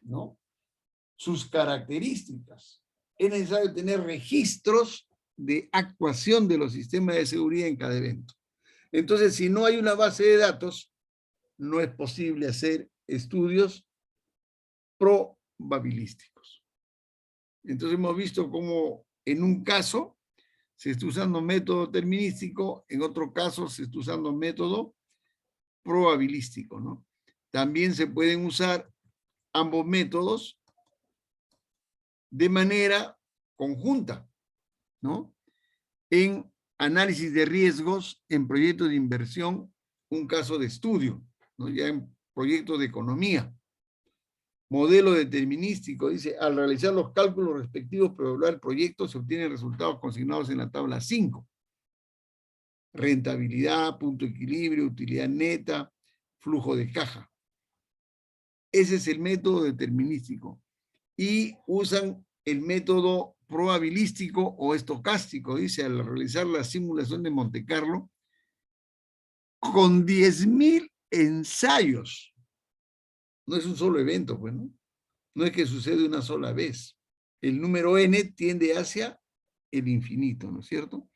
¿no? Sus características. Es necesario tener registros de actuación de los sistemas de seguridad en cada evento. Entonces, si no hay una base de datos, no es posible hacer estudios probabilísticos. Entonces hemos visto cómo en un caso se está usando método determinístico, en otro caso se está usando método probabilístico, ¿no? También se pueden usar ambos métodos de manera conjunta, ¿no? En análisis de riesgos, en proyectos de inversión, un caso de estudio, ¿no? Ya en proyectos de economía. Modelo determinístico, dice, al realizar los cálculos respectivos para evaluar el proyecto se obtienen resultados consignados en la tabla 5. Rentabilidad, punto de equilibrio, utilidad neta, flujo de caja. Ese es el método determinístico. Y usan el método probabilístico o estocástico, dice, al realizar la simulación de Monte Carlo, con 10.000 ensayos. No es un solo evento, pues, ¿no? No es que sucede una sola vez. El número n tiende hacia el infinito, ¿no es cierto?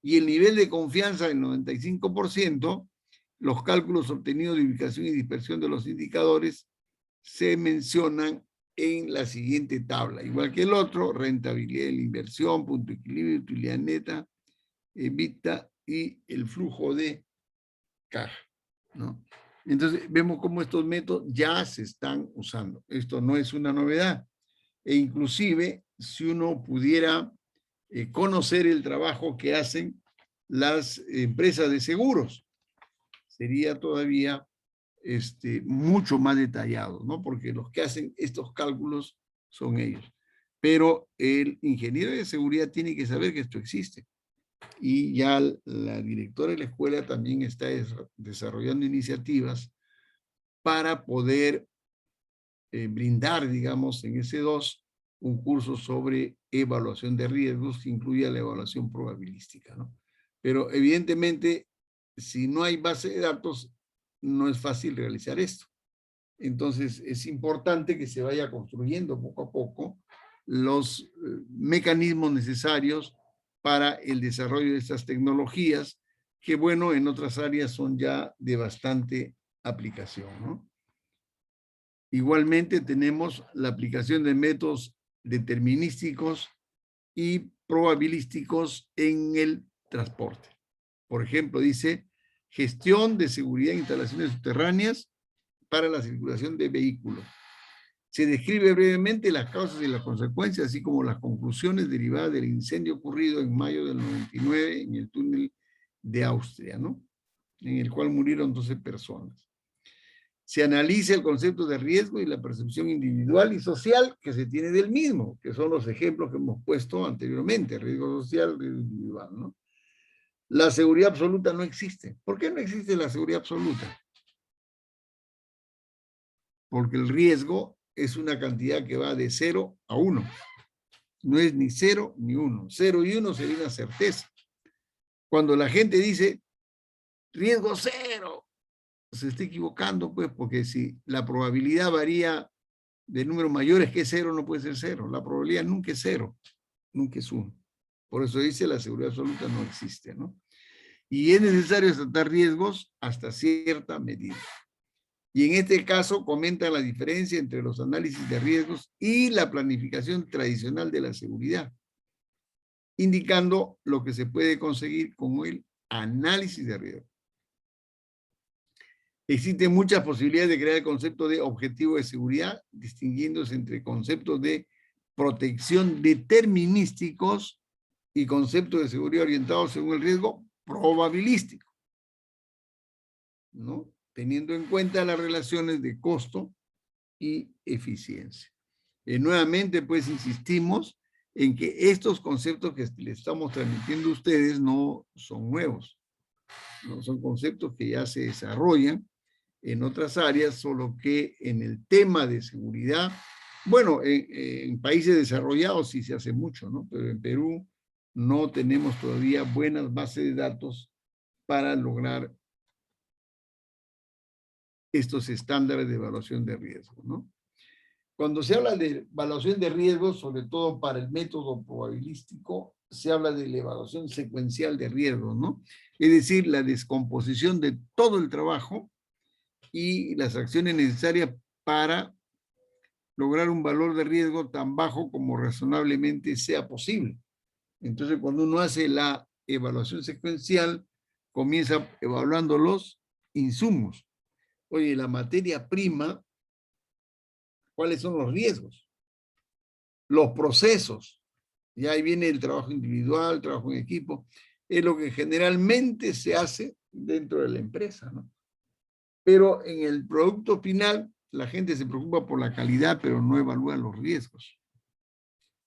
Y el nivel de confianza del 95%, los cálculos obtenidos de ubicación y dispersión de los indicadores se mencionan en la siguiente tabla. Igual que el otro, rentabilidad de la inversión, punto de equilibrio, utilidad neta, EBITDA y el flujo de caja, ¿no? Entonces, vemos cómo estos métodos ya se están usando. Esto no es una novedad. E inclusive, si uno pudiera conocer el trabajo que hacen las empresas de seguros, sería todavía mucho más detallado, ¿no? Porque los que hacen estos cálculos son ellos. Pero el ingeniero de seguridad tiene que saber que esto existe. Y ya la directora de la escuela también está desarrollando iniciativas para poder brindar, digamos, en S2 un curso sobre evaluación de riesgos que incluya la evaluación probabilística, ¿no? Pero evidentemente, si no hay base de datos, no es fácil realizar esto. Entonces, es importante que se vaya construyendo poco a poco los mecanismos necesarios para el desarrollo de estas tecnologías, que bueno, en otras áreas son ya de bastante aplicación, ¿no? Igualmente tenemos la aplicación de métodos determinísticos y probabilísticos en el transporte. Por ejemplo, dice, gestión de seguridad de instalaciones subterráneas para la circulación de vehículos. Se describe brevemente las causas y las consecuencias, así como las conclusiones derivadas del incendio ocurrido en mayo del 99 en el túnel de Austria, ¿no? En el cual murieron 12 personas. Se analiza el concepto de riesgo y la percepción individual y social que se tiene del mismo, que son los ejemplos que hemos puesto anteriormente, riesgo social, riesgo individual, ¿no? La seguridad absoluta no existe. ¿Por qué no existe la seguridad absoluta? Porque el riesgo es una cantidad que va de 0 a 1. No es ni 0 ni 1. 0 y 1 sería una certeza. Cuando la gente dice riesgo 0, se está equivocando, pues, porque si la probabilidad varía de números mayores que 0, no puede ser 0. La probabilidad nunca es 0, nunca es 1. Por eso dice la seguridad absoluta no existe, ¿no? Y es necesario tratar riesgos hasta cierta medida. Y en este caso comenta la diferencia entre los análisis de riesgos y la planificación tradicional de la seguridad, indicando lo que se puede conseguir con el análisis de riesgos. Existen muchas posibilidades de crear el concepto de objetivo de seguridad, distinguiéndose entre conceptos de protección determinísticos y conceptos de seguridad orientados según el riesgo probabilístico, ¿no? Teniendo en cuenta las relaciones de costo y eficiencia. Nuevamente, pues insistimos en que estos conceptos que le estamos transmitiendo a ustedes no son nuevos, no son conceptos que ya se desarrollan en otras áreas, solo que en el tema de seguridad, bueno, en países desarrollados sí se hace mucho, ¿no? Pero en Perú no tenemos todavía buenas bases de datos para lograr estos estándares de evaluación de riesgo, ¿no? Cuando se habla de evaluación de riesgos, sobre todo para el método probabilístico, se habla de la evaluación secuencial de riesgos, ¿no? Es decir, la descomposición de todo el trabajo y las acciones necesarias para lograr un valor de riesgo tan bajo como razonablemente sea posible. Entonces, cuando uno hace la evaluación secuencial, comienza evaluando los insumos. Oye, la materia prima, ¿cuáles son los riesgos? Los procesos. Y ahí viene el trabajo individual, el trabajo en equipo. Es lo que generalmente se hace dentro de la empresa, ¿no? Pero en el producto final, la gente se preocupa por la calidad, pero no evalúa los riesgos.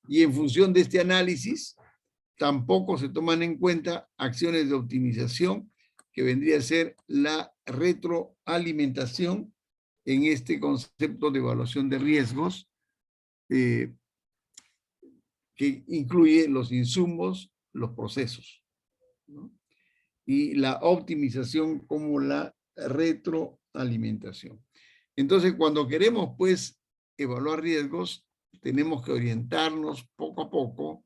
Y en función de este análisis, tampoco se toman en cuenta acciones de optimización, que vendría a ser la retroalimentación en este concepto de evaluación de riesgos, que incluye los insumos, los procesos, ¿no? Y la optimización como la retroalimentación. Entonces, cuando queremos, pues, evaluar riesgos, tenemos que orientarnos poco a poco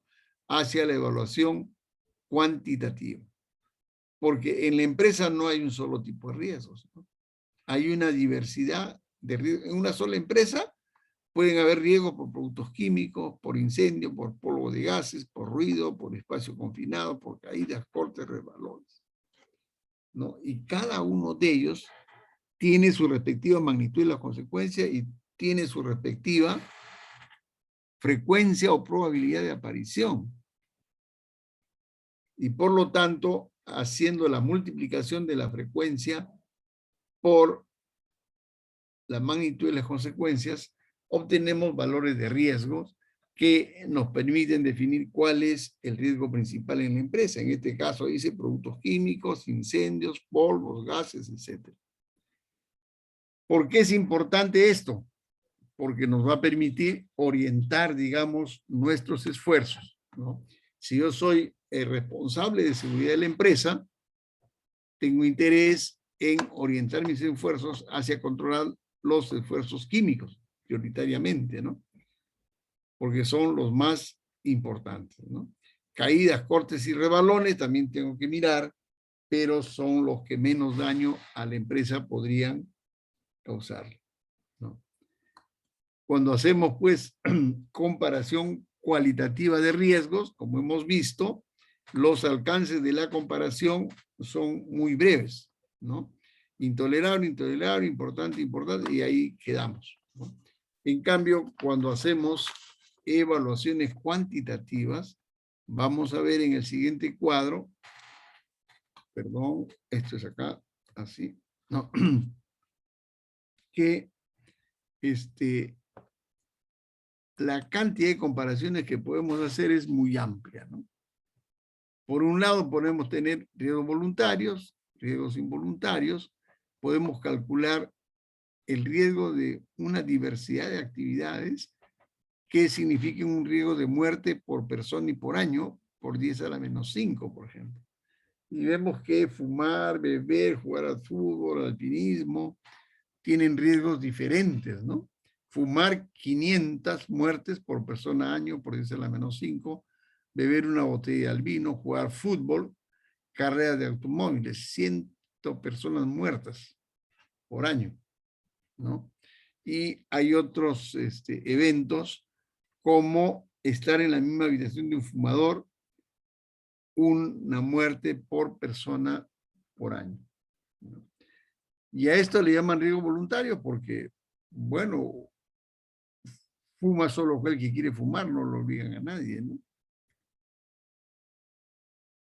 hacia la evaluación cuantitativa. Porque en la empresa no hay un solo tipo de riesgos, ¿no? Hay una diversidad de riesgos. En una sola empresa pueden haber riesgos por productos químicos, por incendio, por polvo de gases, por ruido, por espacio confinado, por caídas, cortes, resbalones, ¿no? Y cada uno de ellos tiene su respectiva magnitud y las consecuencias y tiene su respectiva frecuencia o probabilidad de aparición. Y por lo tanto, haciendo la multiplicación de la frecuencia por la magnitud de las consecuencias, obtenemos valores de riesgos que nos permiten definir cuál es el riesgo principal en la empresa. En este caso dice productos químicos, incendios, polvos, gases, etc. ¿Por qué es importante esto? Porque nos va a permitir orientar, digamos, nuestros esfuerzos, ¿no? Si yo soy el responsable de seguridad de la empresa, tengo interés en orientar mis esfuerzos hacia controlar los esfuerzos químicos, prioritariamente, ¿no? Porque son los más importantes, ¿no? Caídas, cortes y rebalones también tengo que mirar, pero son los que menos daño a la empresa podrían causar, ¿no? Cuando hacemos, pues, comparación cualitativa de riesgos, como hemos visto, los alcances de la comparación son muy breves, ¿no? Intolerable, intolerable, importante, importante, y ahí quedamos, ¿no? En cambio, cuando hacemos evaluaciones cuantitativas, vamos a ver en el siguiente cuadro, perdón, esto es acá, así, no, que la cantidad de comparaciones que podemos hacer es muy amplia, ¿no? Por un lado, podemos tener riesgos voluntarios, riesgos involuntarios, podemos calcular el riesgo de una diversidad de actividades que signifiquen un riesgo de muerte por persona y por año, por 10 a la menos 5, por ejemplo. Y vemos que fumar, beber, jugar al fútbol, alpinismo, tienen riesgos diferentes, ¿no? Fumar 500 muertes por persona año, por 10 a la menos 5, beber una botella de vino, jugar fútbol, carreras de automóviles, 100 personas muertas por año, ¿no? Y hay otros eventos como estar en la misma habitación de un fumador, una muerte por persona por año, ¿no? Y a esto le llaman riesgo voluntario porque, bueno, fuma solo aquel que quiere fumar, no lo obligan a nadie, ¿no?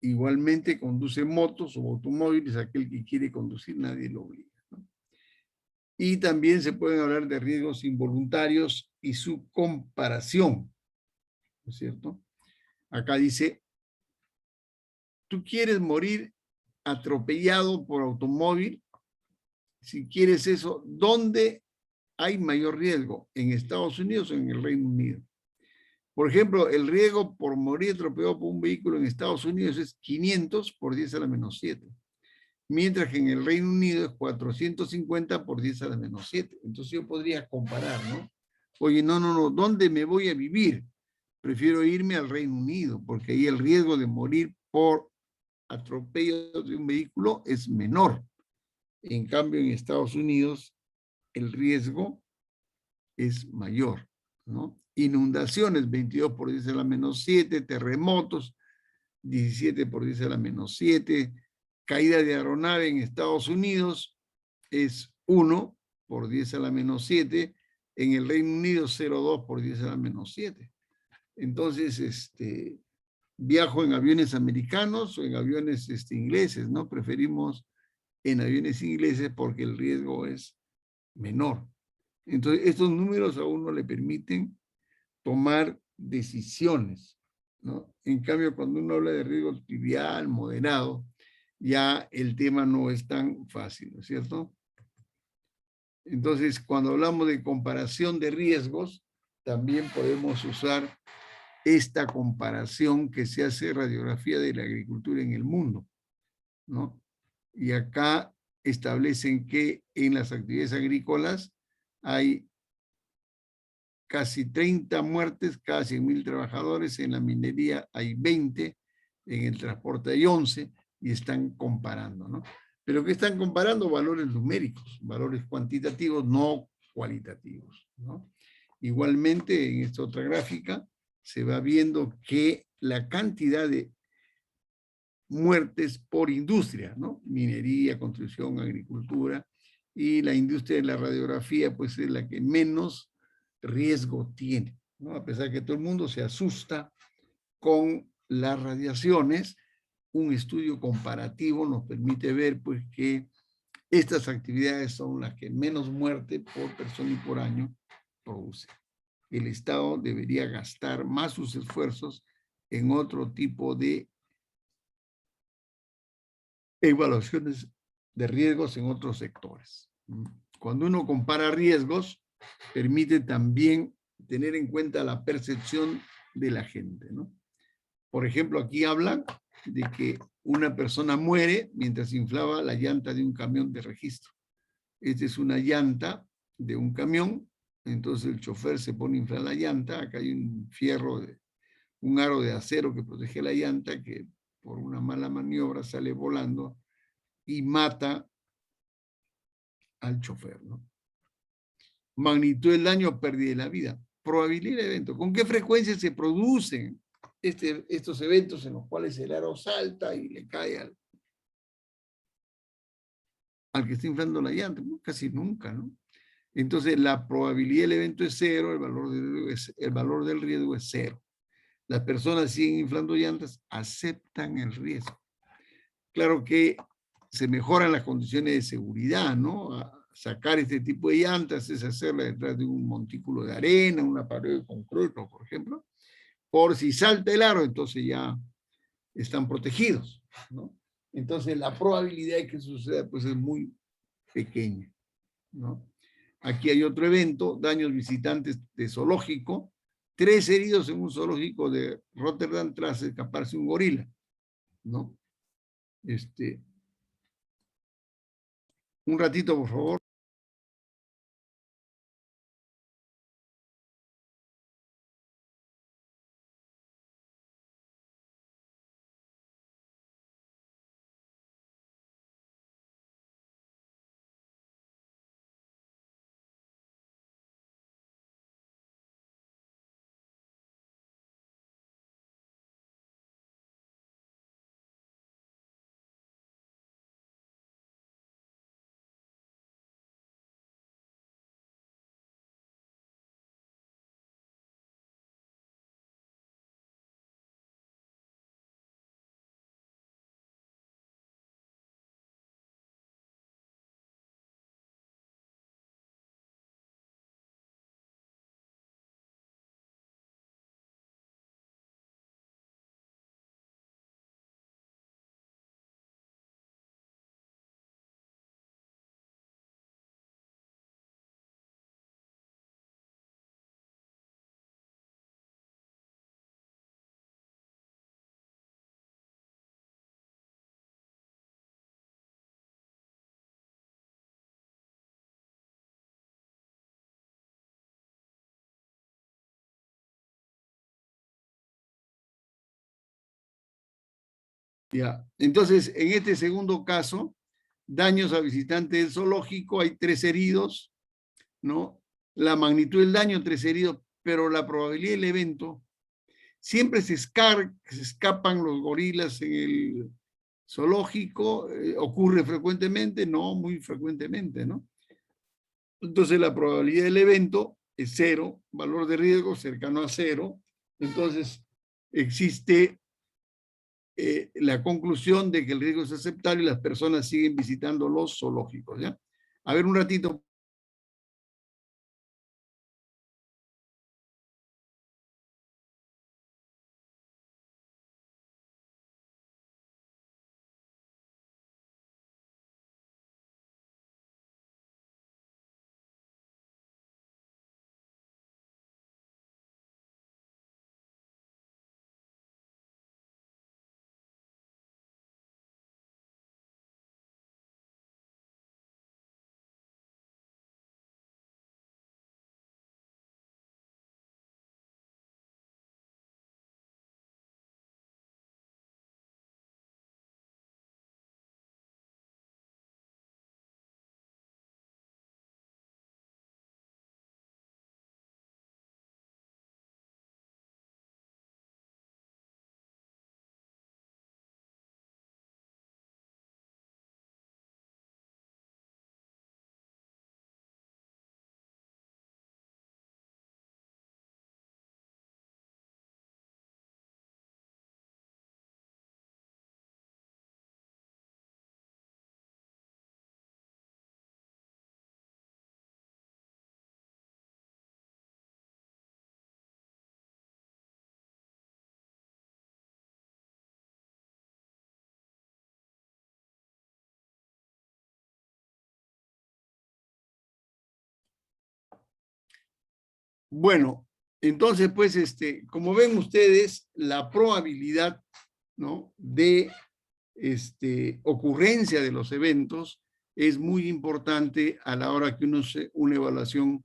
Igualmente conduce motos o automóviles, aquel que quiere conducir, nadie lo obliga, ¿no? Y también se pueden hablar de riesgos involuntarios y su comparación, ¿no es cierto? Acá dice, tú quieres morir atropellado por automóvil. Si quieres eso, ¿dónde hay mayor riesgo? ¿En Estados Unidos o en el Reino Unido? Por ejemplo, el riesgo por morir atropellado por un vehículo en Estados Unidos es 500 por 10 a la menos 7, mientras que en el Reino Unido es 450 por 10 a la menos 7. Entonces yo podría comparar, ¿no? Oye, no, ¿dónde me voy a vivir? Prefiero irme al Reino Unido, porque ahí el riesgo de morir por atropello de un vehículo es menor. En cambio, en Estados Unidos, el riesgo es mayor, ¿no? Inundaciones, 22 por 10 a la menos 7, terremotos, 17 por 10 a la menos 7, caída de aeronave en Estados Unidos es 1 por 10 a la menos 7, en el Reino Unido 0,2 por 10 a la menos 7. Entonces, viajo en aviones americanos o en aviones ingleses, ¿no? Preferimos en aviones ingleses porque el riesgo es menor. Entonces, estos números a uno le permiten tomar decisiones, ¿no? En cambio, cuando uno habla de riesgo trivial, moderado, ya el tema no es tan fácil, ¿no es cierto? Entonces, cuando hablamos de comparación de riesgos, también podemos usar esta comparación que se hace radiografía de la agricultura en el mundo, ¿no? Y acá establecen que en las actividades agrícolas hay casi 30 muertes cada 100.000 trabajadores, en la minería hay 20, en el transporte hay 11, y están comparando, ¿no? Pero ¿qué están comparando? Valores numéricos, valores cuantitativos, no cualitativos, ¿no? Igualmente, en esta otra gráfica, se va viendo que la cantidad de muertes por industria, ¿no? Minería, construcción, agricultura, y la industria de la radiografía, pues es la que menos riesgo tiene, ¿no? A pesar que todo el mundo se asusta con las radiaciones, un estudio comparativo nos permite ver, pues, que estas actividades son las que menos muerte por persona y por año producen. El Estado debería gastar más sus esfuerzos en otro tipo de evaluaciones de riesgos en otros sectores. Cuando uno compara riesgos, permite también tener en cuenta la percepción de la gente, ¿no? Por ejemplo, aquí hablan de que una persona muere mientras inflaba la llanta de un camión de registro. Esta es una llanta de un camión, entonces el chofer se pone a inflar la llanta, acá hay un fierro, un aro de acero que protege la llanta, que por una mala maniobra sale volando y mata al chofer, ¿no? Magnitud del daño, pérdida de la vida. Probabilidad de evento. ¿Con qué frecuencia se producen estos eventos en los cuales el aro salta y le cae al que está inflando la llanta? Casi nunca, ¿no? Entonces, la probabilidad del evento es cero, el valor del riesgo es cero. Las personas siguen inflando llantas, aceptan el riesgo. Claro que se mejoran las condiciones de seguridad, ¿no? Sacar este tipo de llantas es hacerla detrás de un montículo de arena, una pared de concreto, por ejemplo. Por si salta el aro, entonces ya están protegidos, ¿no? Entonces la probabilidad de que suceda pues es muy pequeña, ¿no? Aquí hay otro evento, daños visitantes de zoológico, 3 heridos en un zoológico de Rotterdam tras escaparse un gorila, ¿no? Un ratito, por favor. Ya. Entonces, en este segundo caso, daños a visitantes del zoológico, hay 3 heridos, ¿no? La magnitud del daño, 3 heridos, pero la probabilidad del evento, siempre se escapan los gorilas en el zoológico, ocurre frecuentemente, no muy frecuentemente, ¿no? Entonces la probabilidad del evento es 0, valor de riesgo cercano a 0, entonces existe la conclusión de que el riesgo es aceptable y las personas siguen visitando los zoológicos, ¿ya? A ver un ratito. Bueno, entonces, pues, como ven ustedes, la probabilidad, ¿no?, de ocurrencia de los eventos es muy importante a la hora que uno hace una evaluación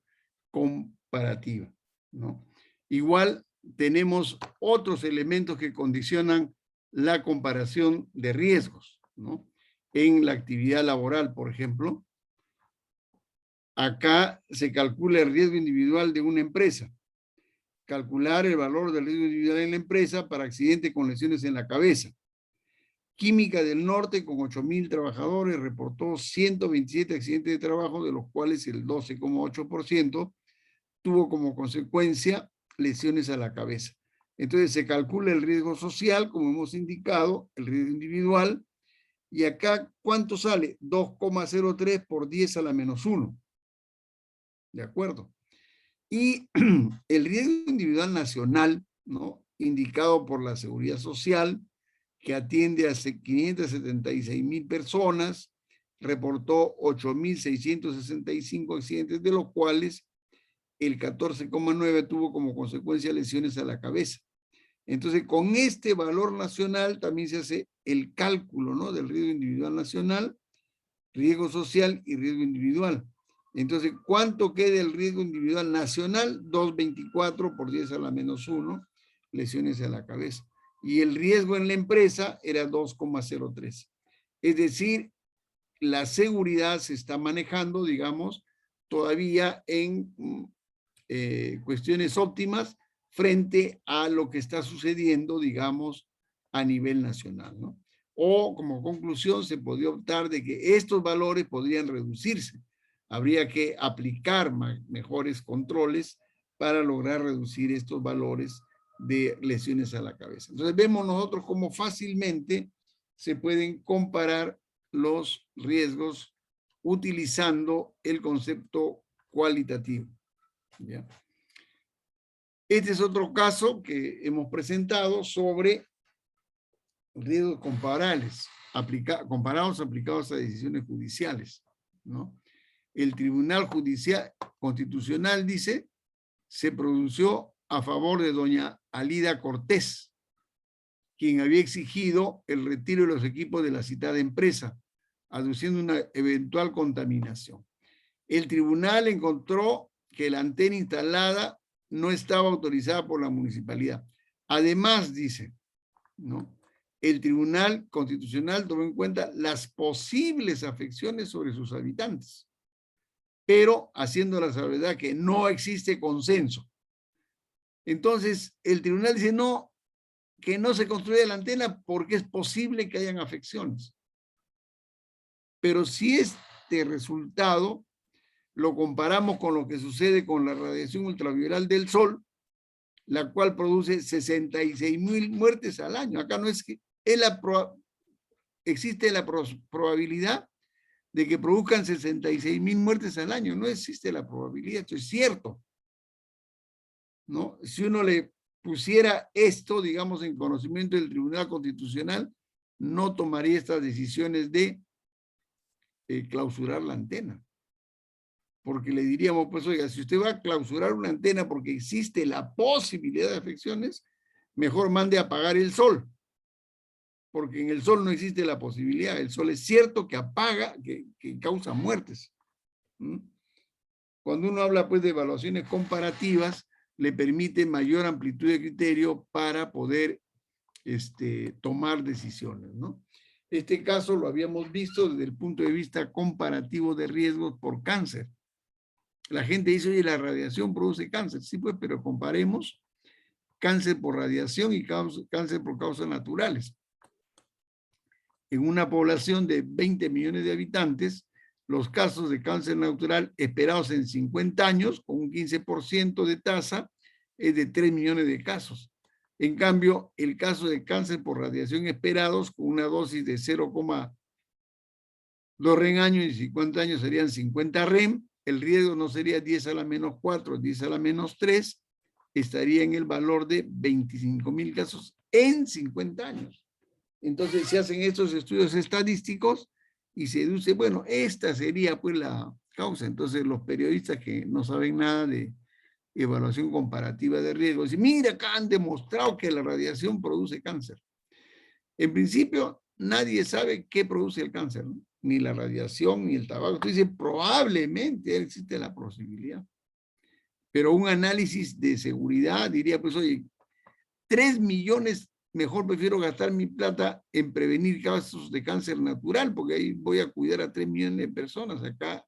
comparativa, ¿no? Igual tenemos otros elementos que condicionan la comparación de riesgos, ¿no? En la actividad laboral, por ejemplo, acá se calcula el riesgo individual de una empresa. Calcular el valor del riesgo individual en la empresa para accidente con lesiones en la cabeza. Química del Norte, con 8,000 trabajadores, reportó 127 accidentes de trabajo, de los cuales el 12,8% tuvo como consecuencia lesiones a la cabeza. Entonces se calcula el riesgo social, como hemos indicado, el riesgo individual, y acá, ¿cuánto sale? 2,03 por 10 a la menos 1. ¿De acuerdo? Y el riesgo individual nacional, ¿no?, indicado por la Seguridad Social, que atiende a 576,000 personas, reportó 8,665 accidentes, de los cuales el 14,9 tuvo como consecuencia lesiones a la cabeza. Entonces, con este valor nacional también se hace el cálculo, ¿no?, del riesgo individual nacional, riesgo social y riesgo individual. Entonces, ¿cuánto queda el riesgo individual nacional? 2,24 por 10 a la menos 1, lesiones a la cabeza. Y el riesgo en la empresa era 2,03. Es decir, la seguridad se está manejando, digamos, todavía en cuestiones óptimas frente a lo que está sucediendo, digamos, a nivel nacional, ¿no? O como conclusión se podría optar de que estos valores podrían reducirse. Habría que aplicar mejores controles para lograr reducir estos valores de lesiones a la cabeza. Entonces vemos nosotros cómo fácilmente se pueden comparar los riesgos utilizando el concepto cualitativo, ¿ya? Este es otro caso que hemos presentado sobre riesgos comparables, comparados aplicados a decisiones judiciales, ¿no? El Tribunal Judicial Constitucional, dice, se pronunció a favor de doña Alida Cortés, quien había exigido el retiro de los equipos de la citada empresa, aduciendo una eventual contaminación. El tribunal encontró que la antena instalada no estaba autorizada por la municipalidad. Además, dice, ¿no?, el Tribunal Constitucional tomó en cuenta las posibles afecciones sobre sus habitantes, pero haciendo la salvedad que no existe consenso. Entonces, el tribunal dice no, que no se construya la antena porque es posible que hayan afecciones. Pero si este resultado lo comparamos con lo que sucede con la radiación ultravioleta del sol, la cual produce 66,000 muertes al año. Acá no es que existe la probabilidad de que produzcan 66,000 muertes al año. No existe la probabilidad, esto es cierto, ¿no? Si uno le pusiera esto, digamos, en conocimiento del Tribunal Constitucional, no tomaría estas decisiones de clausurar la antena. Porque le diríamos, pues, oiga, si usted va a clausurar una antena porque existe la posibilidad de afecciones, mejor mande a apagar el sol. Porque en el sol no existe la posibilidad. El sol es cierto que apaga, que causa muertes. Cuando uno habla, pues, de evaluaciones comparativas, le permite mayor amplitud de criterio para poder tomar decisiones, ¿no? Este caso lo habíamos visto desde el punto de vista comparativo de riesgos por cáncer. La gente dice, oye, la radiación produce cáncer. Sí, pues, pero comparemos cáncer por radiación y cáncer por causas naturales. En una población de 20 millones de habitantes, los casos de cáncer natural esperados en 50 años, con un 15% de tasa, es de 3 millones de casos. En cambio, el caso de cáncer por radiación esperados, con una dosis de 0,2 REM año y 50 años serían 50 REM, el riesgo no sería 10 a la menos 4, 10 a la menos 3, estaría en el valor de 25,000 casos en 50 años. Entonces se hacen estos estudios estadísticos y se deduce, bueno, esta sería pues la causa. Entonces los periodistas que no saben nada de evaluación comparativa de riesgos dicen, mira, acá han demostrado que la radiación produce cáncer. En principio, nadie sabe qué produce el cáncer, ¿no? Ni la radiación, ni el tabaco. Entonces dice, probablemente existe la posibilidad. Pero un análisis de seguridad diría, pues, oye, 3 millones, mejor prefiero gastar mi plata en prevenir casos de cáncer natural, porque ahí voy a cuidar a 3 millones de personas. Acá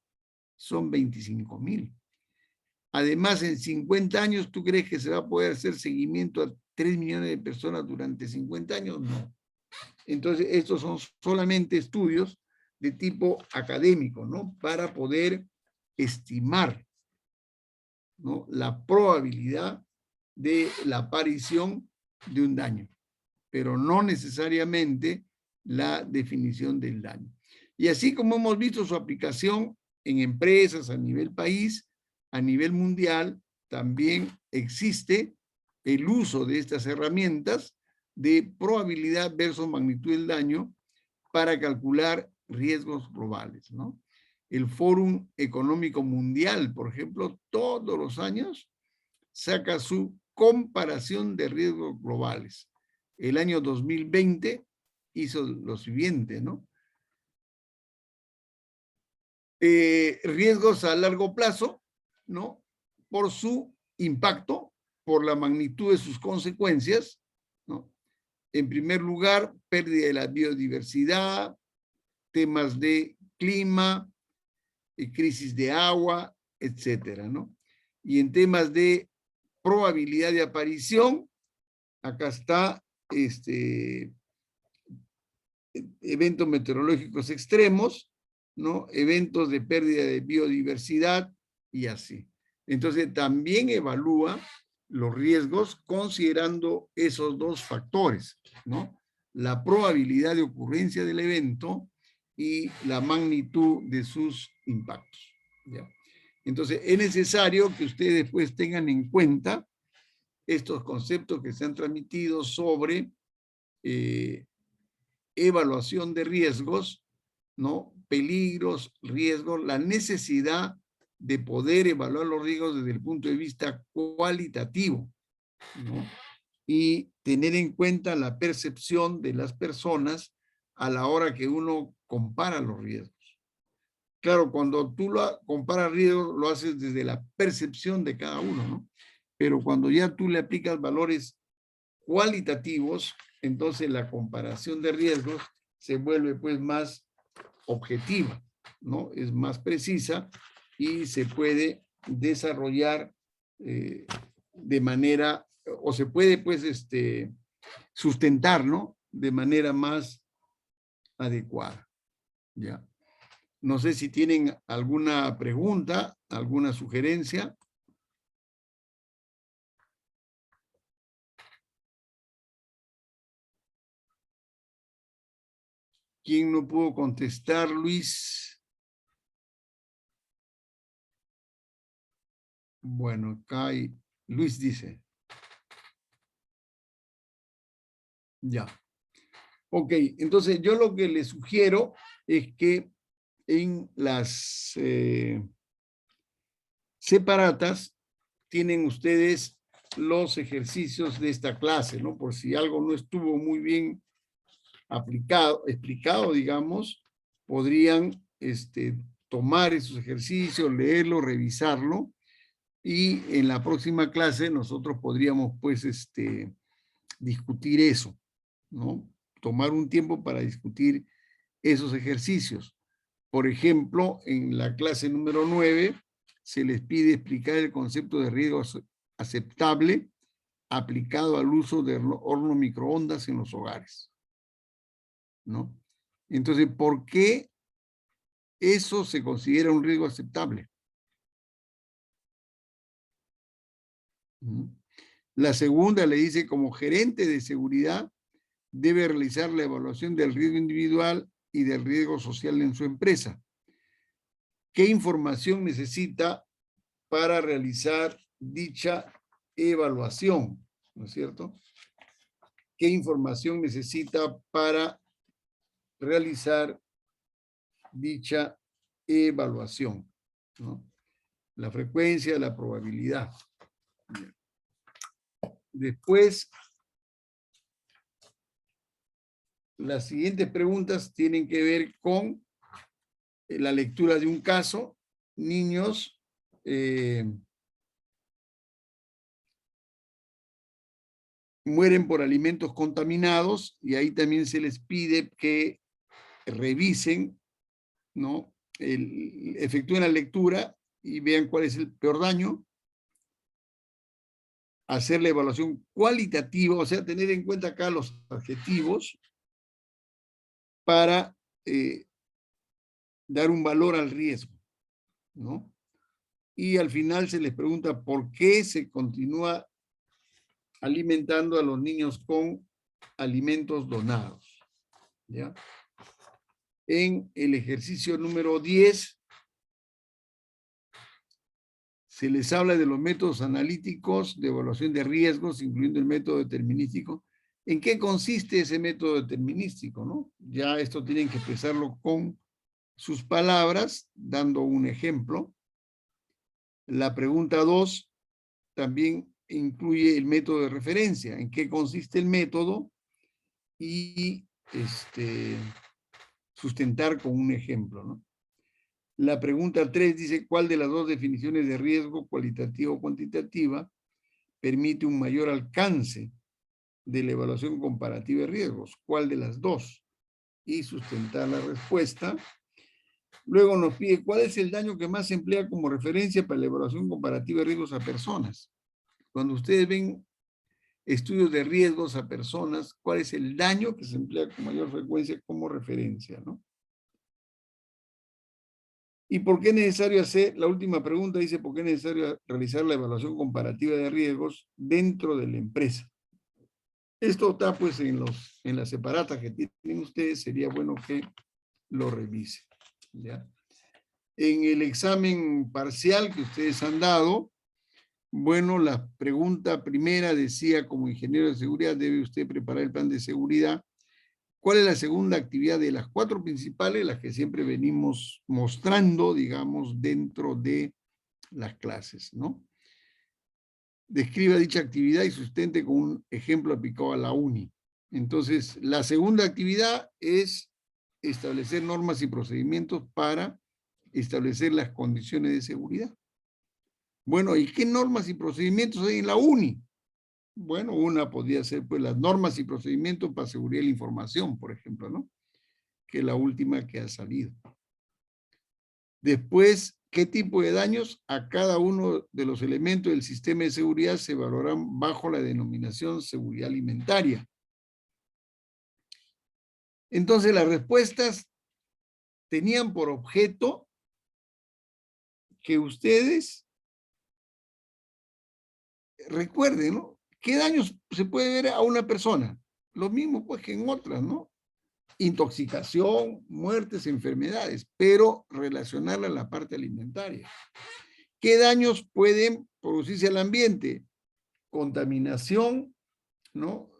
son 25,000. Además, en 50 años, ¿tú crees que se va a poder hacer seguimiento a 3 millones de personas durante 50 años? No. Entonces, estos son solamente estudios de tipo académico, ¿no? Para poder estimar, ¿no?, la probabilidad de la aparición de un daño, pero no necesariamente la definición del daño. Y así como hemos visto su aplicación en empresas a nivel país, a nivel mundial, también existe el uso de estas herramientas de probabilidad versus magnitud del daño para calcular riesgos globales, ¿no? El Fórum Económico Mundial, por ejemplo, todos los años saca su comparación de riesgos globales. El año 2020 hizo lo siguiente, ¿no? Riesgos a largo plazo, ¿no? Por su impacto, por la magnitud de sus consecuencias, ¿no? En primer lugar, pérdida de la biodiversidad, temas de clima, crisis de agua, etcétera, ¿no? Y en temas de probabilidad de aparición, acá está eventos meteorológicos extremos, ¿no? Eventos de pérdida de biodiversidad y así. Entonces también evalúa los riesgos considerando esos dos factores, ¿no? La probabilidad de ocurrencia del evento y la magnitud de sus impactos, ¿ya? Entonces es necesario que ustedes pues tengan en cuenta estos conceptos que se han transmitido sobre evaluación de riesgos, ¿no? Peligros, riesgos, la necesidad de poder evaluar los riesgos desde el punto de vista cualitativo, ¿no? Y tener en cuenta la percepción de las personas a la hora que uno compara los riesgos. Claro, cuando tú comparas riesgos, lo haces desde la percepción de cada uno, ¿no? Pero cuando ya tú le aplicas valores cualitativos, entonces la comparación de riesgos se vuelve pues más objetiva, ¿no? Es más precisa y se puede desarrollar de manera, o se puede pues sustentar, ¿no? De manera más adecuada, ¿ya? No sé si tienen alguna pregunta, alguna sugerencia. ¿Quién no pudo contestar, Luis? Bueno, acá hay, Luis dice. Ya. Ok, entonces yo lo que les sugiero es que en las separatas tienen ustedes los ejercicios de esta clase, ¿no? Por si algo no estuvo muy bien explicado, digamos, podrían tomar esos ejercicios, leerlo, revisarlo, y en la próxima clase nosotros podríamos, pues, discutir eso, ¿no? Tomar un tiempo para discutir esos ejercicios. Por ejemplo, en la clase número 9 se les pide explicar el concepto de riesgo aceptable aplicado al uso de horno microondas en los hogares, ¿no? Entonces, ¿por qué eso se considera un riesgo aceptable? La segunda le dice, como gerente de seguridad, debe realizar la evaluación del riesgo individual y del riesgo social en su empresa. ¿Qué información necesita para realizar dicha evaluación? ¿No es cierto? ¿Qué información necesita para realizar dicha evaluación? ¿No? La frecuencia, la probabilidad. Después, las siguientes preguntas tienen que ver con la lectura de un caso. Niños mueren por alimentos contaminados y ahí también se les pide que revisen, ¿no? Efectúen la lectura y vean cuál es el peor daño. Hacer la evaluación cualitativa, o sea, tener en cuenta acá los adjetivos para dar un valor al riesgo, ¿no? Y al final se les pregunta por qué se continúa alimentando a los niños con alimentos donados, ¿ya? En el ejercicio número 10 se les habla de los métodos analíticos de evaluación de riesgos, incluyendo el método determinístico. ¿En qué consiste ese método determinístico, no? Ya esto tienen que expresarlo con sus palabras, dando un ejemplo. La pregunta 2 también incluye el método de referencia. ¿En qué consiste el método? Y sustentar con un ejemplo, ¿no? La pregunta 3 dice, ¿cuál de las dos definiciones de riesgo, cualitativa o cuantitativa, permite un mayor alcance de la evaluación comparativa de riesgos? ¿Cuál de las dos? Y sustentar la respuesta. Luego nos pide, ¿cuál es el daño que más se emplea como referencia para la evaluación comparativa de riesgos a personas? Cuando ustedes ven estudios de riesgos a personas, ¿cuál es el daño que se emplea con mayor frecuencia como referencia, ¿no? ¿Y por qué es necesario hacer, la última pregunta dice, ¿por qué es necesario realizar la evaluación comparativa de riesgos dentro de la empresa? Esto está pues en las separatas que tienen ustedes, sería bueno que lo revisen, ¿ya? En el examen parcial que ustedes han dado, bueno, la pregunta primera decía, como ingeniero de seguridad, debe usted preparar el plan de seguridad. ¿Cuál es la segunda actividad de las 4 principales, las que siempre venimos mostrando, digamos, dentro de las clases, ¿no? Describa dicha actividad y sustente con un ejemplo aplicado a la UNI. Entonces, la segunda actividad es establecer normas y procedimientos para establecer las condiciones de seguridad. Bueno, ¿y qué normas y procedimientos hay en la UNI? Bueno, una podría ser pues las normas y procedimientos para seguridad de la información, por ejemplo, ¿no? Que es la última que ha salido. Después, ¿qué tipo de daños? A cada uno de los elementos del sistema de seguridad se valoran bajo la denominación seguridad alimentaria. Entonces, las respuestas tenían por objeto que ustedes recuerden, ¿no? ¿Qué daños se puede ver a una persona? Lo mismo pues que en otras, ¿no? Intoxicación, muertes, enfermedades, pero relacionarla a la parte alimentaria. ¿Qué daños pueden producirse al ambiente? Contaminación, ¿no?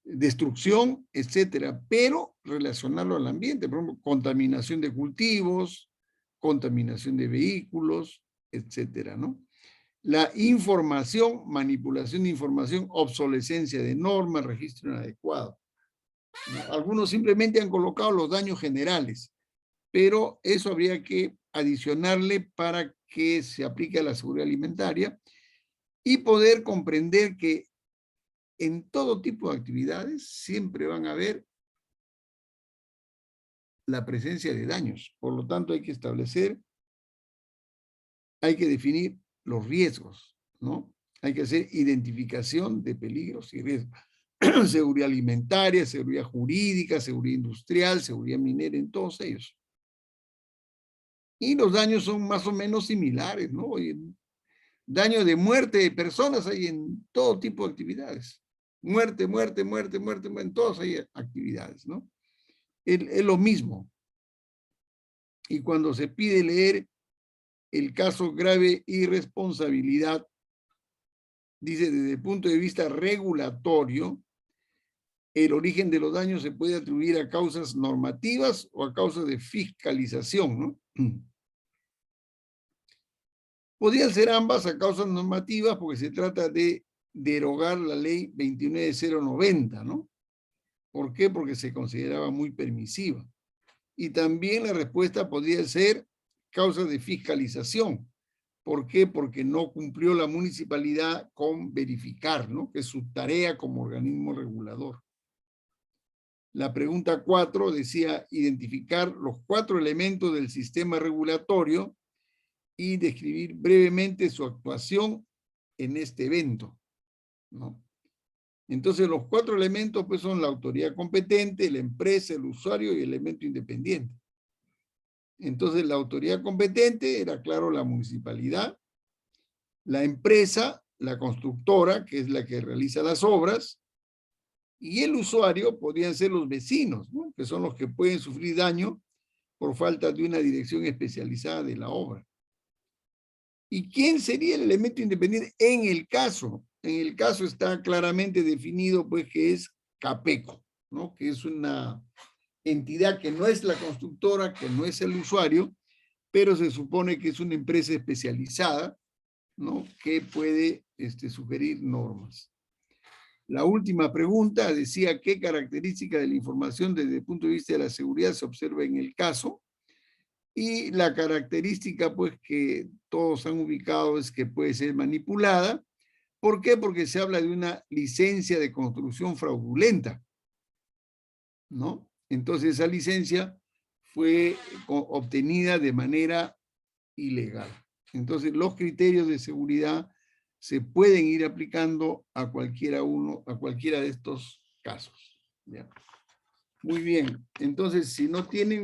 Destrucción, etcétera, pero relacionarlo al ambiente, por ejemplo, contaminación de cultivos, contaminación de vehículos, etcétera, ¿no? La información, manipulación de información, obsolescencia de normas, registro inadecuado. ¿No? Algunos simplemente han colocado los daños generales, pero eso habría que adicionarle para que se aplique a la seguridad alimentaria y poder comprender que en todo tipo de actividades siempre van a haber la presencia de daños. Por lo tanto, hay que establecer, hay que definir los riesgos, ¿no? Hay que hacer identificación de peligros y riesgos. Seguridad alimentaria, seguridad jurídica, seguridad industrial, seguridad minera, en todos ellos. Y los daños son más o menos similares, ¿no? Daño de muerte de personas hay en todo tipo de actividades. Muerte, muerte, muerte, muerte, en todas hay actividades, ¿no? Es lo mismo. Y cuando se pide leer el caso grave irresponsabilidad, dice desde el punto de vista regulatorio, el origen de los daños se puede atribuir a causas normativas o a causas de fiscalización, ¿no? Podrían ser ambas a causas normativas porque se trata de derogar la ley 29.090, ¿no? ¿Por qué? Porque se consideraba muy permisiva. Y también la respuesta podría ser causas de fiscalización. ¿Por qué? Porque no cumplió la municipalidad con verificar, ¿no? Que es su tarea como organismo regulador. La pregunta 4 decía identificar los 4 elementos del sistema regulatorio y describir brevemente su actuación en este evento, ¿no? Entonces los 4 elementos pues son la autoridad competente, la empresa, el usuario y el elemento independiente. Entonces la autoridad competente era, claro, la municipalidad, la empresa, la constructora, que es la que realiza las obras, y el usuario podrían ser los vecinos, ¿no? Que son los que pueden sufrir daño por falta de una dirección especializada de la obra. ¿Y quién sería el elemento independiente en el caso? En el caso está claramente definido, pues, que es Capeco, ¿no? Que es una entidad que no es la constructora, que no es el usuario, pero se supone que es una empresa especializada, ¿no? Que puede sugerir normas. La última pregunta decía qué característica de la información desde el punto de vista de la seguridad se observa en el caso. Y la característica pues que todos han ubicado es que puede ser manipulada. ¿Por qué? Porque se habla de una licencia de construcción fraudulenta, ¿no? Entonces esa licencia fue obtenida de manera ilegal. Entonces los criterios de seguridad se pueden ir aplicando a cualquiera de estos casos. ¿Ya? Muy bien, entonces si no tienen